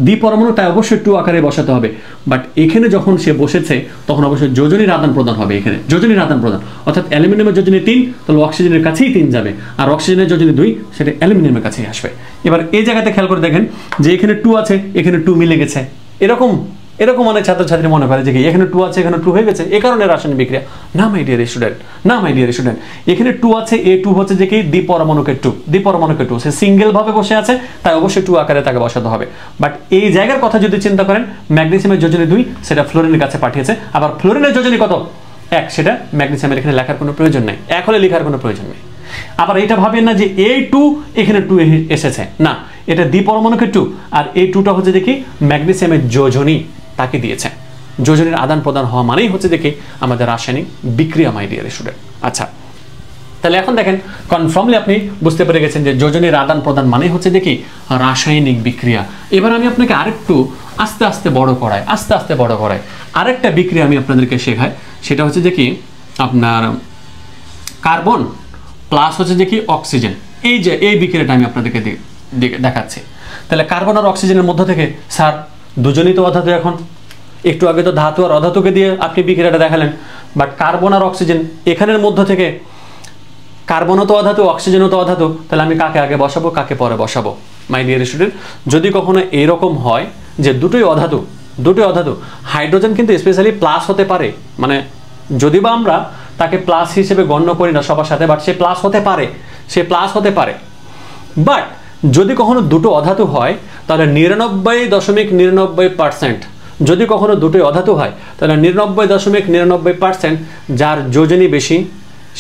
দ্বিপরমাণু তাই অবশ্যই 2 আকারে বসাতে হবে। বাট এখানে যখন সে বসেছে তখন অবশ্যই যোজনীর আদান প্রদান হবে। এখানে যোজনীর আদান প্রদান, অর্থাৎ অ্যালুমিনিয়ামের যোজনী 3, তাহলে অক্সিজেনের কাছেই 3 যাবে, আর অক্সিজেনের যোজনী 2, সেটা অ্যালুমিনিয়ামের কাছেই আসবে। এবার এই জায়গাতে খেয়াল করে দেখেন যে এখানে 2 আছে, এখানে 2 মিলে গেছে। এরকম অনেক ছাত্রছাত্রী মনে করে যে কি এখানে 2 আছে, এখানে 2 হয়ে গেছে, এই কারণে রাসায়নিক বিক্রিয়া। না মাই ডিয়ার স্টুডেন্ট, না মাই ডিয়ার স্টুডেন্ট, এখানে 2 আছে, এই 2 হচ্ছে যে কি দ্বিপরমাণুকে 2, দ্বিপরমাণুকে 2, সে সিঙ্গেল ভাবে বসে আছে, তাই অবশ্যই 2 আকারে তাকে বসাতে হবে। বাট এই জায়গার কথা যদি চিন্তা করেন, ম্যাগনেসিয়ামের যোজনী 2, সেটা ফ্লোরিনের কাছে পাঠিয়েছে, আবার ফ্লোরিনের যোজনী কত? 1, সেটা ম্যাগনেসিয়ামের এখানে লেখার কোনো প্রয়োজন নেই, এক হলে লেখার কোনো প্রয়োজন নেই। আবার এটা ভাবেন না যে এই 2 এখানে 2 এসেছে, না, এটা দ্বিপরমাণুকে 2, আর এই 2টা হচ্ছে যে কি ম্যাগনেসিয়ামের যোজনী তাকে দিয়েছে। যোজনীর আদান প্রদান হওয়া মানেই হচ্ছে দেখি আমাদের রাসায়নিক বিক্রিয়া মাই ডিয়ার স্টুডেন্ট। আচ্ছা, তাহলে এখন দেখেন কনফার্মলি আপনি বুঝতে পেরে গেছেন যে যোজনীর আদান প্রদান মানেই হচ্ছে দেখি রাসায়নিক বিক্রিয়া। এবার আমি আপনাকে আরেকটু আস্তে আস্তে বড় করাই আরেকটা বিক্রিয়া আমি আপনাদেরকে শেখাই, সেটা হচ্ছে যে কি আপনার কার্বন প্লাস হচ্ছে যে কি অক্সিজেন। এই যে এই বিক্রিয়াটা আমি আপনাদেরকে দেখাচ্ছি। তাহলে কার্বন আর অক্সিজেনের মধ্য থেকে স্যার দুজনই তো অধাতু, এখন একটু আগে তো ধাতু আর অধাতুকে দিয়ে আপনি বিক্রিয়াটা দেখালেন, বাট কার্বন আর অক্সিজেন এখানের মধ্য থেকে কার্বনও তো অধাতু, অক্সিজেনও তো অধাতু, তাহলে আমি কাকে আগে বসাবো, কাকে পরে বসাবো? মাই ডিয়ার স্টুডেন্ট, যদি কখনো এইরকম হয় যে দুটোই অধাতু, হাইড্রোজেন কিন্তু স্পেশালি প্লাস হতে পারে, মানে যদি বা আমরা তাকে প্লাস হিসেবে গণ্য করি না সবার সাথে, বাট সে প্লাস হতে পারে, বাট যদি কখনো দুটো অধাতু হয় তাহলে 99.99%, যদি কখনো দুটোই অধাতু হয় তাহলে 99.99% যার যোজনী বেশি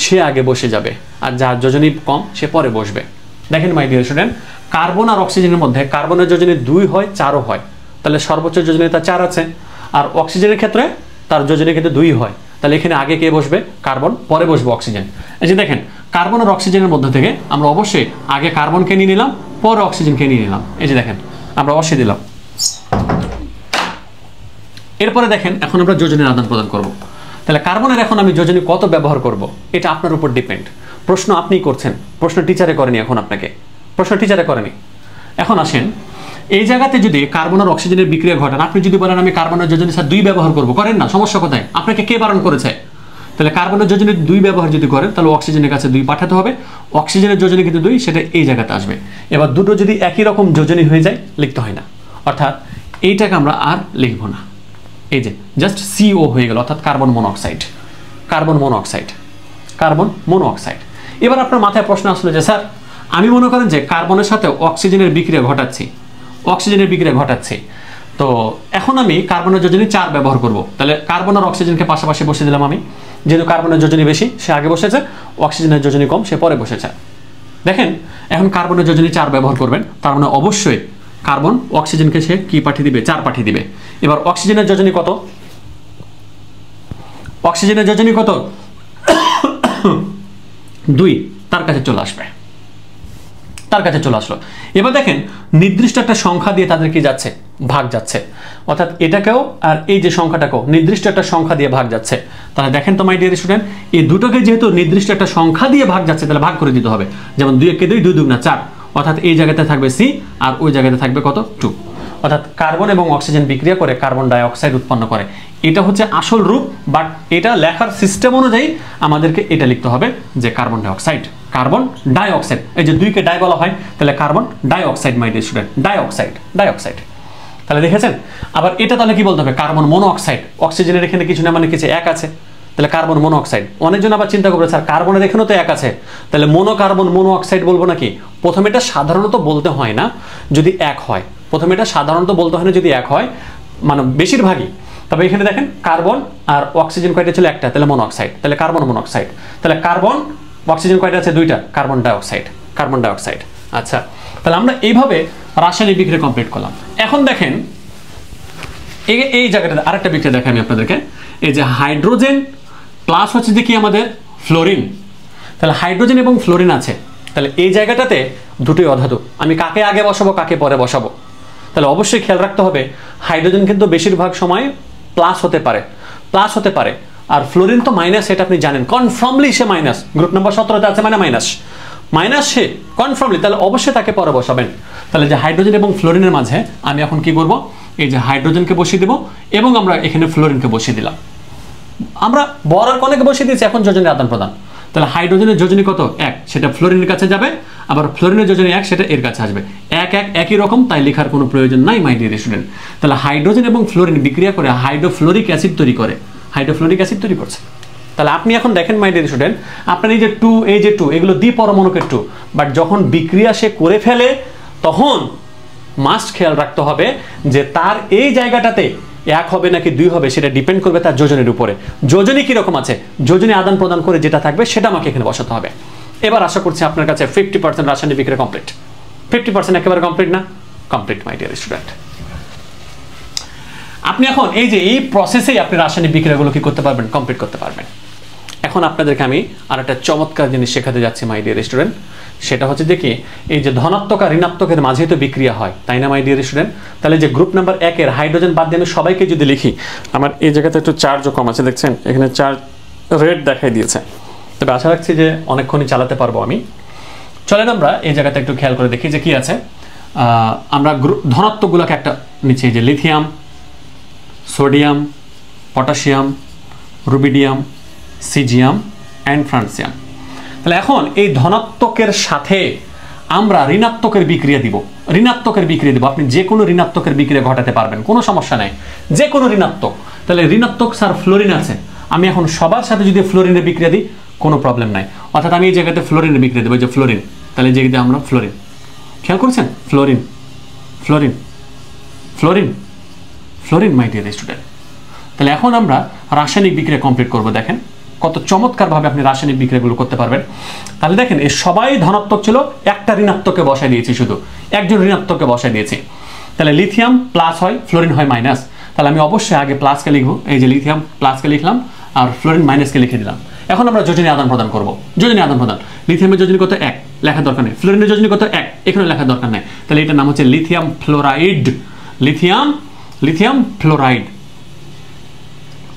সে আগে বসে যাবে, আর যার যোজনী কম সে পরে বসবে। দেখেন মাই ডিয়ার স্টুডেন্ট, কার্বন আর অক্সিজেনের মধ্যে কার্বনের যোজনী 2 হয়, 4ও হয়, তাহলে সর্বোচ্চ যোজনী তার 4 আছে। আর অক্সিজেনের ক্ষেত্রে তার যোজনী কিন্তু 2 হয়, তাহলে এখানে আগে কে বসবে? কার্বন, পরে বসবে অক্সিজেন। এই যে দেখেন কার্বন আর অক্সিজেনের মধ্যে থেকে আমরা অবশ্যই আগে কার্বনকে নিয়ে নিলাম, পরে অক্সিজেনকে নিয়ে নিলাম। এই যে দেখেন আমরা অবশ্যই দিলাম। এরপরে দেখেন এখন আমরা যোজনীর আদান প্রদান করব। তাহলে কার্বনের এখন আমি যোজনী কত ব্যবহার করব এটা আপনার উপর ডিপেন্ড। প্রশ্ন আপনিই করছেন, প্রশ্ন টিচারে করেনি, এখন আপনাকে প্রশ্ন টিচারে করেনি। এখন আসেন এই জায়গাতে যদি কার্বন আর অক্সিজেনের বিক্রিয়া ঘটান, আপনি যদি বলেন আমি কার্বনের যোজনী স্যার 2 ব্যবহার করব, করেন না, সমস্যা কোথায়? আপনাকে কে বারণ করেছে? তাহলে কার্বনের যোজনী 2 ব্যবহার যদি করেন তাহলে অক্সিজেনের কাছে 2 পাঠাতে হবে, অক্সিজেনের যোজনী কিন্তু 2, সেটা এই জায়গাতে আসবে। এবার দুটো যদি একই রকম যোজনী হয়ে যায় লিখতে হয় না, অর্থাৎ এইটাকে আমরা আর লিখব না, এই যে জাস্ট CO হয়ে গেল, অর্থাৎ কার্বন মনোঅক্সাইড। এবার আপনার মাথায় প্রশ্ন আসলো যে স্যার আমি মনে করেন যে কার্বনের সাথে অক্সিজেনের বিক্রিয়া ঘটাচ্ছি, তো এখন আমি কার্বনের যোজনী 4 ব্যবহার করব। তাহলে কার্বন আর অক্সিজেনকে পাশাপাশি বসে দিলাম আমি, যেহেতু কার্বনের যোজনী বেশি সে আগে বসেছে, অক্সিজেনের যোজনী কম সে পরে বসেছে। দেখেন এখন কার্বনের যোজনী 4 ব্যবহার করবেন, তার মানে অবশ্যই কার্বন অক্সিজেনকে সে কি পাঠিয়ে দিবে? 4 পাঠিয়ে দিবে। এবার অক্সিজেনের যোজনী কত? 2, তার কাছে চলে আসলো। এবার দেখেন নির্দিষ্ট একটা সংখ্যা দিয়ে তাদের কি যাচ্ছে? ভাগ যাচ্ছে, অর্থাৎ এটাকেও আর এই যে সংখ্যাটাকেও নির্দিষ্ট একটা সংখ্যা দিয়ে ভাগ যাচ্ছে। তাহলে দেখেন তো মাই ডিয়ার স্টুডেন্ট, এই দুটোকে যেহেতু নির্দিষ্ট একটা সংখ্যা দিয়ে ভাগ যাচ্ছে তাহলে ভাগ করে দিতে হবে। যেমন 2 × 2 2 × 4, অর্থাৎ এই জায়গাতে থাকবে C আর ওই জায়গাতে থাকবে কত? 2। অর্থাৎ কার্বন এবং অক্সিজেন বিক্রিয়া করে কার্বন ডাই অক্সাইড উৎপন্ন করে। এটা হচ্ছে আসল রূপ, বাট এটা লেখার সিস্টেম অনুযায়ী আমাদেরকে এটা লিখতে হবে যে কার্বন ডাই অক্সাইড। এই যে 2 কে ডাই বলা হয়, তাহলে carbon dioxide my dear student, dioxide. তাহলে দেখেছেন, আবার এটা তাহলে কি বলতে হবে? Carbon monoxide. অক্সিজেনের এখানে কিছু না, মানে কিছু 1 আছে, তাহলে কার্বন মনোঅক্সাইড। অনেকজন আবার চিন্তা করবে স্যার কার্বনের এখানেও তো 1 আছে, তাহলে কার্বন মনোঅক্সাইড বলবো নাকি? প্রথমে এটা সাধারণত বলতে হয় না যদি 1 হয়, যদি 1 হয়, মানে বেশিরভাগই। তবে এখানে দেখেন কার্বন আর অক্সিজেন কয়টা ছিল? 1টা, তাহলে মনোঅক্সাইড, তাহলে কার্বন মনোঅক্সাইড। তাহলে কার্বন অক্সিজেন কয়টা আছে? 2টা, কার্বন ডাই অক্সাইড। আচ্ছা, তাহলে আমরা এইভাবে রাসায়নিক বিক্রিয়া কমপ্লিট করলাম। এখন দেখেন এই জায়গাটাতে আরেকটা বিক্রিয়া দেখাই আমি আপনাদেরকে। এই যে হাইড্রোজেন প্লাস হচ্ছে যে কি আমাদের ফ্লোরিন, তাহলে হাইড্রোজেন এবং ফ্লোরিন আছে, তাহলে এই জায়গাটাতে দুটোই অধাতু। আমি কাকে আগে বসাবো, কাকে পরে বসাবো? তাহলে অবশ্যই খেয়াল রাখতে হবে, হাইড্রোজেন কিন্তু বেশিরভাগ সময় প্লাস হতে পারে, আর ফ্লোরিন তো মাইনাস, এটা আপনি জানেন, কনফার্মলি সে মাইনাস। গ্রুপ নাম্বার 17তে আছে মানে মাইনাস সে কনফার্মলি, তাহলে অবশ্যই তাকে পরে বসাবেন। তাহলে যে হাইড্রোজেন এবং ফ্লোরিনের মাঝে আমি এখন কি করব, এই যে হাইড্রোজেনকে বসিয়ে দেব এবং আমরা এখানে ফ্লোরিনকে বসিয়ে দিলাম। আমরা বর আর কণাকে বসিয়ে দিয়েছি, এখন যোজনের আদান প্রদান। তাহলে হাইড্রোজেনের যোজনী কত? 1, সেটা ফ্লোরিনের কাছে যাবে, আবার ফ্লোরিনের যোজনী 1, সেটা এর কাছে আসবে। 1 1 একই রকম, তাই লেখার কোনো প্রয়োজন নাই মাই ডিয়ার স্টুডেন্ট। তাহলে হাইড্রোজেন এবং ফ্লোরিন বিক্রিয়া করে হাইড্রোফ্লোরিক অ্যাসিড তৈরি করছে। তাহলে আপনি এখন দেখেন মাই ডিয়ার স্টুডেন্ট, আপনার এই যে 2, এই যে 2, এগুলো দ্বিপরমাণুকের 2, বাট যখন বিক্রিয়া সে করে ফেলে তখন মাস্ট খেয়াল রাখতে হবে যে তার এই জায়গাটাতে 1 হবে নাকি 2 হবে, সেটা ডিপেন্ড করবে তার যোজনের উপরে। যোজনী কিরকম আছে, যোজনী আদান প্রদান করে যেটা থাকবে সেটা আমাকে এখানে বসাতে হবে। এবার আশা করছি আপনার কাছে 50% রাসায়নিক বিক্রিয়া কমপ্লিট। 50% একেবারে কমপ্লিট না? Complete my dear student. আপনি এখন এই যে এই প্রসেসেই আপনি রাসায়নিক বিক্রিয়াগুলো কি করতে পারবেন, কমপ্লিট করতে পারবেন। এখন আপনাদেরকে আমি আর একটা চমৎকার জিনিস শেখাতে যাচ্ছি মাই ডিয়ার স্টুডেন্ট, সেটা হচ্ছে যে কি, এই যে ধনাত্মক আর ঋণাত্মকের মাঝে তো বিক্রিয়া হয়, তাই না মাই ডিয়ার স্টুডেন্ট? তাহলে যে গ্রুপ নাম্বার 1 এর হাইড্রোজেন বাদ দিয়ে আমি সবাইকে যদি লিখি, আমার এই জায়গাতে একটু চার্জও কম আছে, দেখছেন এখানে চার্জ রেড দেখাই দিয়েছে, তবে আশা রাখছি যে অনেকক্ষণই চালাতে পারবো আমি। চলেন আমরা এই জায়গাতে একটু খেয়াল করে দেখি যে কি আছে। আমরা ধনাত্মকগুলোকে একটা নিচে, যে lithium, sodium, potassium, rubidium, caesium and francium. তাহলে এখন এই ধনাত্মকের সাথে আমরা ঋণাত্মকের বিক্রিয়া দিব। আপনি যে কোনো ঋণাত্মকের বিক্রিয়া ঘটাতে পারবেন, কোনো সমস্যা নাই, যে কোনো ঋণাত্মক। তাহলে ঋণাত্মক স্যার ফ্লোরিন আছে, আমি এখন সবার সাথে যদি ফ্লোরিনের বিক্রিয়া দিই কোনো প্রবলেম নাই, অর্থাৎ আমি এই জায়গাতে ফ্লোরিনের বিক্রিয়া দেবো, যে ফ্লোরিন। তাহলে যে আমরা ফ্লোরিন, খেয়াল করছেন, ফ্লোরিন মাই ডিয়ার স্টুডেন্ট। তাহলে এখন আমরা রাসায়নিক বিক্রিয়া কমপ্লিট করব। দেখেন কত চমৎকারভাবে আপনি রাসায়নিক বিক্রিয়াগুলো করতে পারবেন। তাহলে দেখেন এই সবাই ধনাত্মক ছিল, একটা ঋণাত্মককে বসায় দিয়েছি, শুধু একজন ঋণাত্মককে বসায় দিয়েছি। তাহলে লিথিয়াম প্লাস হয়, ফ্লোরিন হয় মাইনাস। তাহলে আমি অবশ্যই আগে প্লাসকে লিখবো, এই যে লিথিয়াম প্লাসকে লিখলাম আর ফ্লোরিন মাইনাসকে লিখে দিলাম। এখন আমরা যোজনী আদান প্রদান করবো। লিথিয়ামের যোজনী কত? 1, লেখার দরকার নেই। ফ্লোরিনের যোজনী কত? 1, এখানে লেখার দরকার নেই। তাহলে এটার নাম হচ্ছে লিথিয়াম ফ্লোরাইড।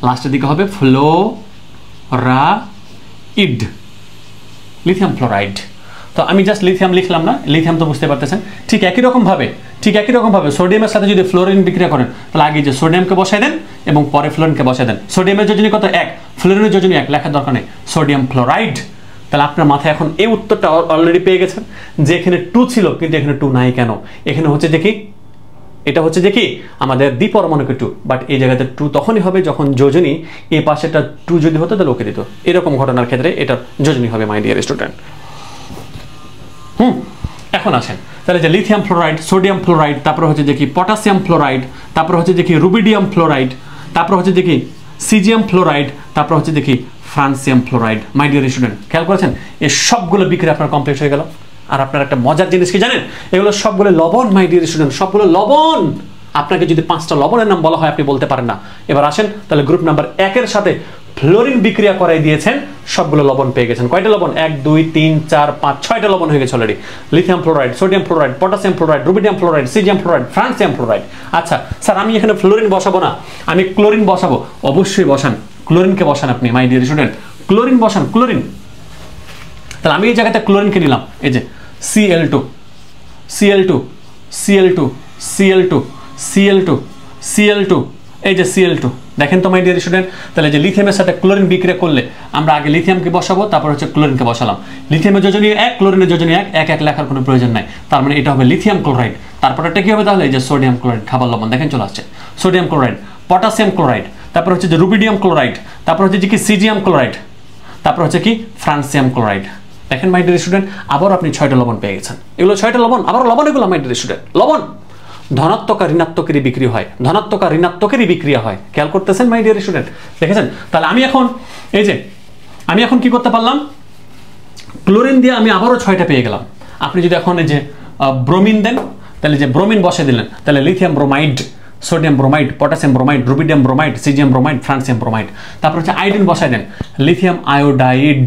লাস্টের দিকে হবে লিথিয়াম ফ্লোরাইড। তো আমি জাস্ট লিথিয়াম লিখলাম না, লিথিয়াম তো বুঝতে পারতেছেন। ঠিক একই রকম ভাবে সোডিয়ামের সাথে যদি ফ্লোরিন বিক্রিয়া করেন, তাহলে আগে যে সোডিয়ামকে বসাই দেন এবং পরে ফ্লোরিনকে বসাই দেন। সোডিয়ামের যোজনী কত? 1, ফ্লোরিনের যোজনী 1, লেখার দরকার নেই, সোডিয়াম ফ্লোরাইড। তাহলে আপনার মাথায় এখন এই উত্তরটা অলরেডি পেয়ে গেছেন যে এখানে 2 ছিল, কিন্তু এখানে 2 নাই কেন? এখানে হচ্ছে যে কি, এটা হচ্ছে যে কি আমাদের দ্বিপরমাণুকে 2, বাট এই জায়গাতে 2 তখনই হবে যখন যোজনী এই পাশেটা 2 যদি হতো তাহলে ওকে দিত। এরকম ঘটনার ক্ষেত্রে এটা যোজনী হবে মাই ডিয়ার স্টুডেন্ট। এখন আসেন, তাহলে যে লিথিয়াম ফ্লোরাইড, সোডিয়াম ফ্লোরাইড, তারপর হচ্ছে যে কি পটাশিয়াম ফ্লোরাইড, তারপর হচ্ছে যে কি রুবিডিয়াম ফ্লোরাইড, তারপর হচ্ছে যে কি সিজিয়াম ফ্লোরাইড, তারপর হচ্ছে যে কি ফ্রান্সিয়াম ফ্লোরাইড। মাই ডিয়ার স্টুডেন্ট খেয়াল করেছেন, এই সবগুলো বিক্রিয়া আপনার কমপ্লিট হয়ে গেল। আর আপনার একটা মজার জিনিস কি জানেন, এগুলো সবগুলো লবণ মাই ডিয়ার স্টুডেন্ট, সবগুলো লবণ। আপনাকে যদি 5টা লবণের নাম বলা হয় আপনি বলতে পারেন না। এবার আসেন, তাহলে গ্রুপ নাম্বার 1 এর সাথে ফ্লোরিন বিক্রিয়া করাই দিয়েছেন, সবগুলো লবণ পেয়ে গেছেন। কয়টা লবণ? 1 2 3 4 5 6টা লবণ হয়ে গেছে already. Lithium fluoride, sodium fluoride, potassium fluoride, rubidium fluoride, caesium fluoride, francium fluoride. আচ্ছা স্যার, আমি এখানে ফ্লোরিন বসাবো না, আমি ক্লোরিন বসাবো। অবশ্যই বসান, ক্লোরিনকে বসান আপনি মাই ডিয়ার স্টুডেন্ট, ক্লোরিন বসান, ক্লোরিন। তাহলে আমি এই জায়গাতে ক্লোরিনকে নিলাম, এই যে Cl2, এই যে Cl2, দেখেন তো মাই ডিয়ার স্টুডেন্ট। তাহলে যে লিথিয়ামের সাথে ক্লোরিন বিক্রিয়া করলে আমরা আগে লিথিয়ামকে বসাবো, তারপর হচ্ছে ক্লোরিনকে বসালাম। লিথিয়ামের যোজনী 1, ক্লোরিনের যোজনী 1, 1 1 লেখার কোনো প্রয়োজন নাই। তার মানে এটা হবে লিথিয়াম ক্লোরাইড। তারপর এটা কি হবে তাহলে? এই যে সোডিয়াম ক্লোরাইড, খাবার লবণ, দেখেন চলে আসছে সোডিয়াম ক্লোরাইড, পটাশিয়াম ক্লোরাইড, তারপর হচ্ছে যে রুবিডিয়াম ক্লোরাইড, তারপর হচ্ছে যে কি সিজিয়াম ক্লোরাইড, তারপর হচ্ছে কি ফ্রান্সিয়াম ক্লোরাইড। দেখেন মাই ডিয়ার স্টুডেন্ট, আবার আপনি 6টা লবণ পেয়ে গেছেন। এগুলো 6টা লবণ, আবার লবণ, এগুলো মাই ডিয়ার স্টুডেন্ট লবণ। ধনাত্মক আর ঋণাত্মকেরই বিক্রিয়া হয়, খেয়াল করতেছেন মাই ডিয়ার স্টুডেন্ট, দেখেছেন? তাহলে আমি এখন কি করতে পারলাম, ক্লোরিন দিয়ে আমি আবারও 6টা পেয়ে গেলাম। আপনি যদি এখন এই যে ব্রোমিন দেন, তাহলে যে ব্রোমিন বসে দিলেন, তাহলে lithium bromide, sodium bromide, potassium bromide, rubidium bromide, caesium bromide, francium bromide. তারপর হচ্ছে আয়োডিন বসাই দেন, lithium iodide,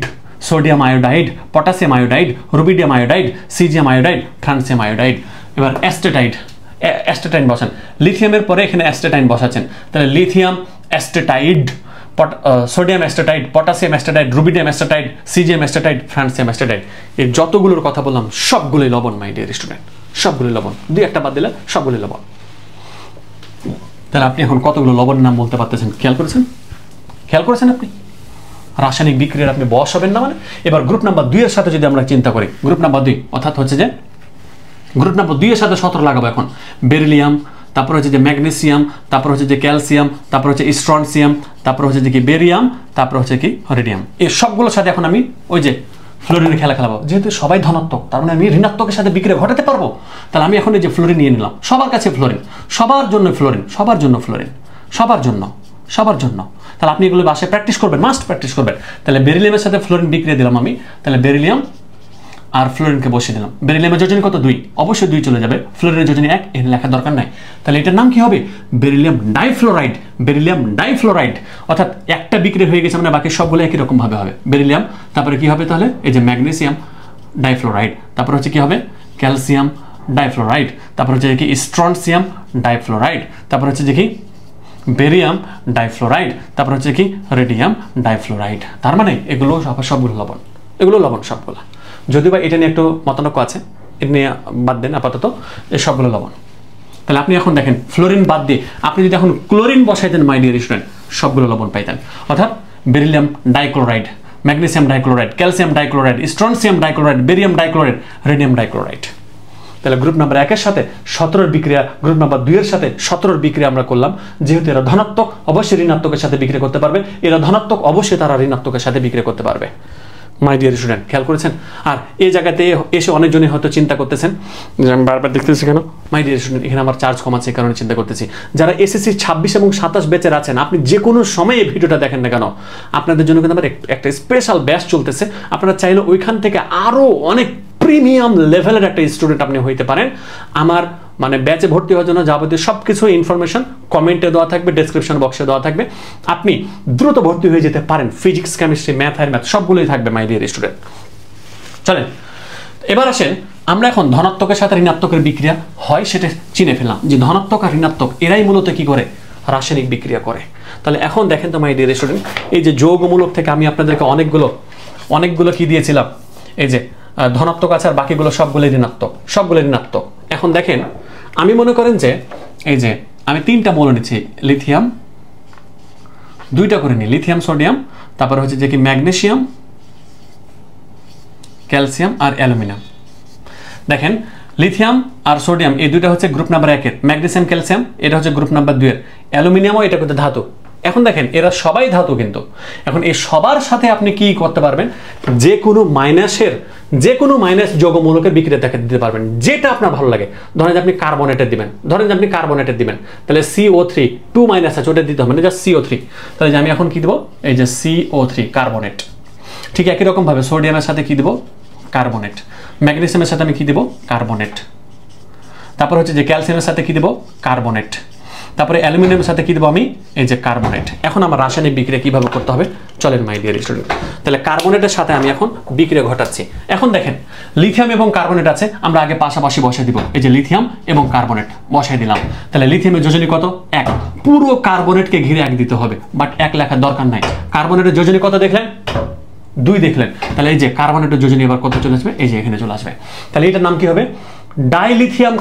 sodium iodide, potassium iodide, rubidium iodide, caesium iodide, francium iodide. এবার অ্যাস্টেটাইন বসান, লিথিয়ামের পরে এখানে অ্যাস্টেটাইন বসাচ্ছেন, তাহলে lithium astatide, sodium astatide, potassium astatide, rubidium astatide, caesium astatide, francium astatide. এই যতগুলোর কথা বললাম সবগুলোই লবণ মাই ডিয়ার স্টুডেন্ট, সবগুলোই লবণ, দুই একটা বাদ দিলে সবগুলোই লবণ। তাহলে আপনি এখন কতগুলো লবণের নাম বলতে পারতেছেন, খেয়াল করেছেন আপনি? রাসায়নিক বিক্রিয়ার আপনি বশ হবেন না মানে। এবার গ্রুপ নাম্বার 2 এর সাথে যদি আমরা চিন্তা করি, গ্রুপ নাম্বার 2 অর্থাৎ হচ্ছে যে গ্রুপ নাম্বার 2 এর সাথে 17 লাগাবো এখন। বেরিলিয়াম, তারপর হচ্ছে যে ম্যাগনেসিয়াম, তারপর হচ্ছে যে ক্যালসিয়াম, তারপর হচ্ছে স্ট্রনসিয়াম, তারপর হচ্ছে যে কি বেরিয়াম, তারপর হচ্ছে কি রেডিয়াম। এই সবগুলোর সাথে এখন আমি ওই যে ফ্লোরিনের খেলা খেলাবো। যেহেতু সবাই ধনাত্মক, তার মানে আমি ঋণাত্মকের সাথে বিক্রিয়া ঘটাতে পারবো। তাহলে আমি এখন এই যে ফ্লোরিন নিয়ে নিলাম, সবার কাছে ফ্লোরিন, সবার জন্য ফ্লোরিন, সবার জন্য ফ্লোরিন, সবার জন্য। তাহলে আপনি এগুলো বাসায় প্র্যাকটিস করবেন, মাস্ট প্র্যাকটিস করবেন। তাহলে বেরিলিয়ামের সাথে ফ্লোরিন বিক্রিয়া দিলাম আমি, তাহলে বেরিলিয়াম আর ফ্লোরিনকে বসিয়ে দিলাম। বেরিলিয়ামের যোজনী কত? 2, অবশ্যই 2 চলে যাবে। ফ্লোরিনের যোজনী 1, এর লেখার দরকার নাই। তাহলে এটার নাম কি হবে? Beryllium difluoride. বেরিলিয়াম ডাইফ্লোরাইড, অর্থাৎ একটা বিক্রিয়া হয়ে গেছে, মানে বাকি সবগুলো একই রকম ভাবে হবে। বেরিলিয়াম, তারপরে কি হবে তাহলে? এই যে ম্যাগনেসিয়াম ডাইফ্লোরাইড, তারপর হচ্ছে কি হবে? ক্যালসিয়াম ডাইফ্লোরাইড, তারপর হচ্ছে কি স্ট্রনসিয়াম ডাইফ্লোরাইড, তারপর হচ্ছে যে কি বেরিয়াম ডাইফ্লোরাইড, তারপর হচ্ছে কি রেডিয়াম ডাইফ্লোরাইড। তার মানে এগুলো সবগুলো লবণ, এগুলো লবণ সবগুলো। যদিও বা এটা নিয়ে একটু মতানৈক্য আছে, এটা নিয়ে বাদ দেন আপাতত, এই সবগুলো লবণ। তাহলে আপনি এখন দেখেন ফ্লোরিন বাদ দিয়ে আপনি যদি এখন ক্লোরিন বসাইতেন মাই ডিয়ার স্টুডেন্ট, সবগুলো লবণ পাইতেন। অর্থাৎ beryllium dichloride, magnesium dichloride, calcium dichloride, strontium dichloride, barium dichloride, radium dichloride. তাহলে গ্রুপ নাম্বার 1 এর সাথে 17 বিক্রিয়া, গ্রুপ নাম্বার 2 এর সাথে 17 বিক্রিয়া আমরা করলাম। যেহেতু এরা ধনাত্মক, অবশ্যই ঋণাত্মকের সাথে বিক্রিয়া করতে পারবে, এরা ধনাত্মক, অবশ্যই তারা ঋণাত্মকের সাথে বিক্রিয়া করতে পারবে। মাই ডিয়ার স্টুডেন্ট, খেয়াল করেছেন? আর এই জায়গাতে এসে অনেকজনই হয়তো চিন্তা করতেছেন যে আমি বারবার দেখতেছি কেন। মাই ডিয়ার স্টুডেন্ট, এখানে আমার চার্জ কম আছে, এই কারণে চিন্তা করতেছি। যারা এসএসসি 26 এবং 27 ব্যাচের আছেন, আপনি যে কোনো সময় এই ভিডিওটা দেখেন না কেন, আপনাদের জন্য কিন্তু আমার একটা স্পেশাল ব্যাচ চলতেছে। আপনারা চাইলে ওইখান থেকে আরও অনেক প্রিমিয়াম লেভেলের একটা স্টুডেন্ট আপনি হইতে পারেন। আমার মানে ব্যাচে ভর্তি হওয়ার জন্য যাবতীয় সব কিছু ইনফরমেশন কমেন্টে দেওয়া থাকবে, ডেসক্রিপশন বক্সে দেওয়া থাকবে। আপনি দ্রুত ভর্তি হয়ে যেতে পারেন। ফিজিক্স, কেমিস্ট্রি, ম্যাথ আর ম্যাথ সবগুলোই থাকবে মাই ডিয়ার স্টুডেন্ট। চলেন এবার আসেন, আমরা এখন ধনাত্মকের সাথে ঋণাত্মকের বিক্রিয়া হয় সেটা চিনে ফেললাম, যে ধনাত্মক আর ঋণাত্মক এরাই মূলত কি করে? রাসায়নিক বিক্রিয়া করে। তাহলে এখন দেখেন তো মাই ডিয়ার স্টুডেন্ট, এই যে যৌগমূলক থেকে আমি আপনাদেরকে অনেকগুলো কি দিয়েছিলাম, এই যে ধনাত্মক আছে আর বাকিগুলো সবগুলো ঋণাত্মক। এখন দেখেন, আমি মনে করেন যে এই যে আমি 3টা মৌল নিচ্ছি, লিথিয়াম 2টা করে নিই, লিথিয়াম সোডিয়াম, তারপর হচ্ছে যে কি ম্যাগনেসিয়াম, ক্যালসিয়াম আর অ্যালুমিনিয়াম। দেখেন লিথিয়াম আর সোডিয়াম এই দুইটা হচ্ছে গ্রুপ নাম্বার 1 এর, ম্যাগনেসিয়াম ক্যালসিয়াম এটা হচ্ছে গ্রুপ নাম্বার 2 এর, অ্যালুমিনিয়ামও এটা কিন্তু ধাতু। এখন দেখেন এরা সবাই ধাতু, কিন্তু এখন এই সবার সাথে আপনি কি করতে পারবেন? যে কোনো মাইনাস যৌগমূলকের বিক্রিয়া দিতে পারবেন, যেটা আপনার ভালো লাগে। ধরেন যে আপনি কার্বনেটের দিবেন, তাহলে CO3 2 মাইনাস আছে, ওটা দিতে হবে না, জাস্ট CO3। তাহলে যে আমি এখন কি দেবো? এই যে CO3 কার্বনেট। ঠিক একই রকম ভাবে সোডিয়ামের সাথে কি দেব? কার্বনেট। ম্যাগনেসিয়ামের সাথে আমি কি দেব? কার্বনেট। তারপর হচ্ছে যে ক্যালসিয়ামের সাথে কি দেব? কার্বনেট। তারপরে অ্যালুমিনিয়ামের সাথে কি দেব আমি? এই যে কার্বনেট। এখন আমার রাসায়নিক বিক্রিয়া কিভাবে করতে হবে চলেন মাই ডিয়ার স্টুডেন্ট। তাহলে কার্বনেটের সাথে আমি এখন বিক্রিয়া ঘটাচ্ছি। এখন দেখেন লিথিয়াম এবং কার্বনেট আছে, আমরা আগে পাশাপাশি বসাই দিব। এই যে লিথিয়াম এবং কার্বনেট বসাই দিলাম। তাহলে লিথিয়ামের যোজনী কত? 1। পুরো কার্বনেটকে ঘিরে 1 দিতে হবে, বাট 1 লেখার দরকার নাই। কার্বনেটের যোজনী কত দেখলেন? 2 দেখলেন। তাহলে এই যে কার্বনেটের যোজনী এবার কত চলে আসবে? এই যে এখানে চলে আসবে। তাহলে এটার নাম কি হবে? ডাইলিথিয়াম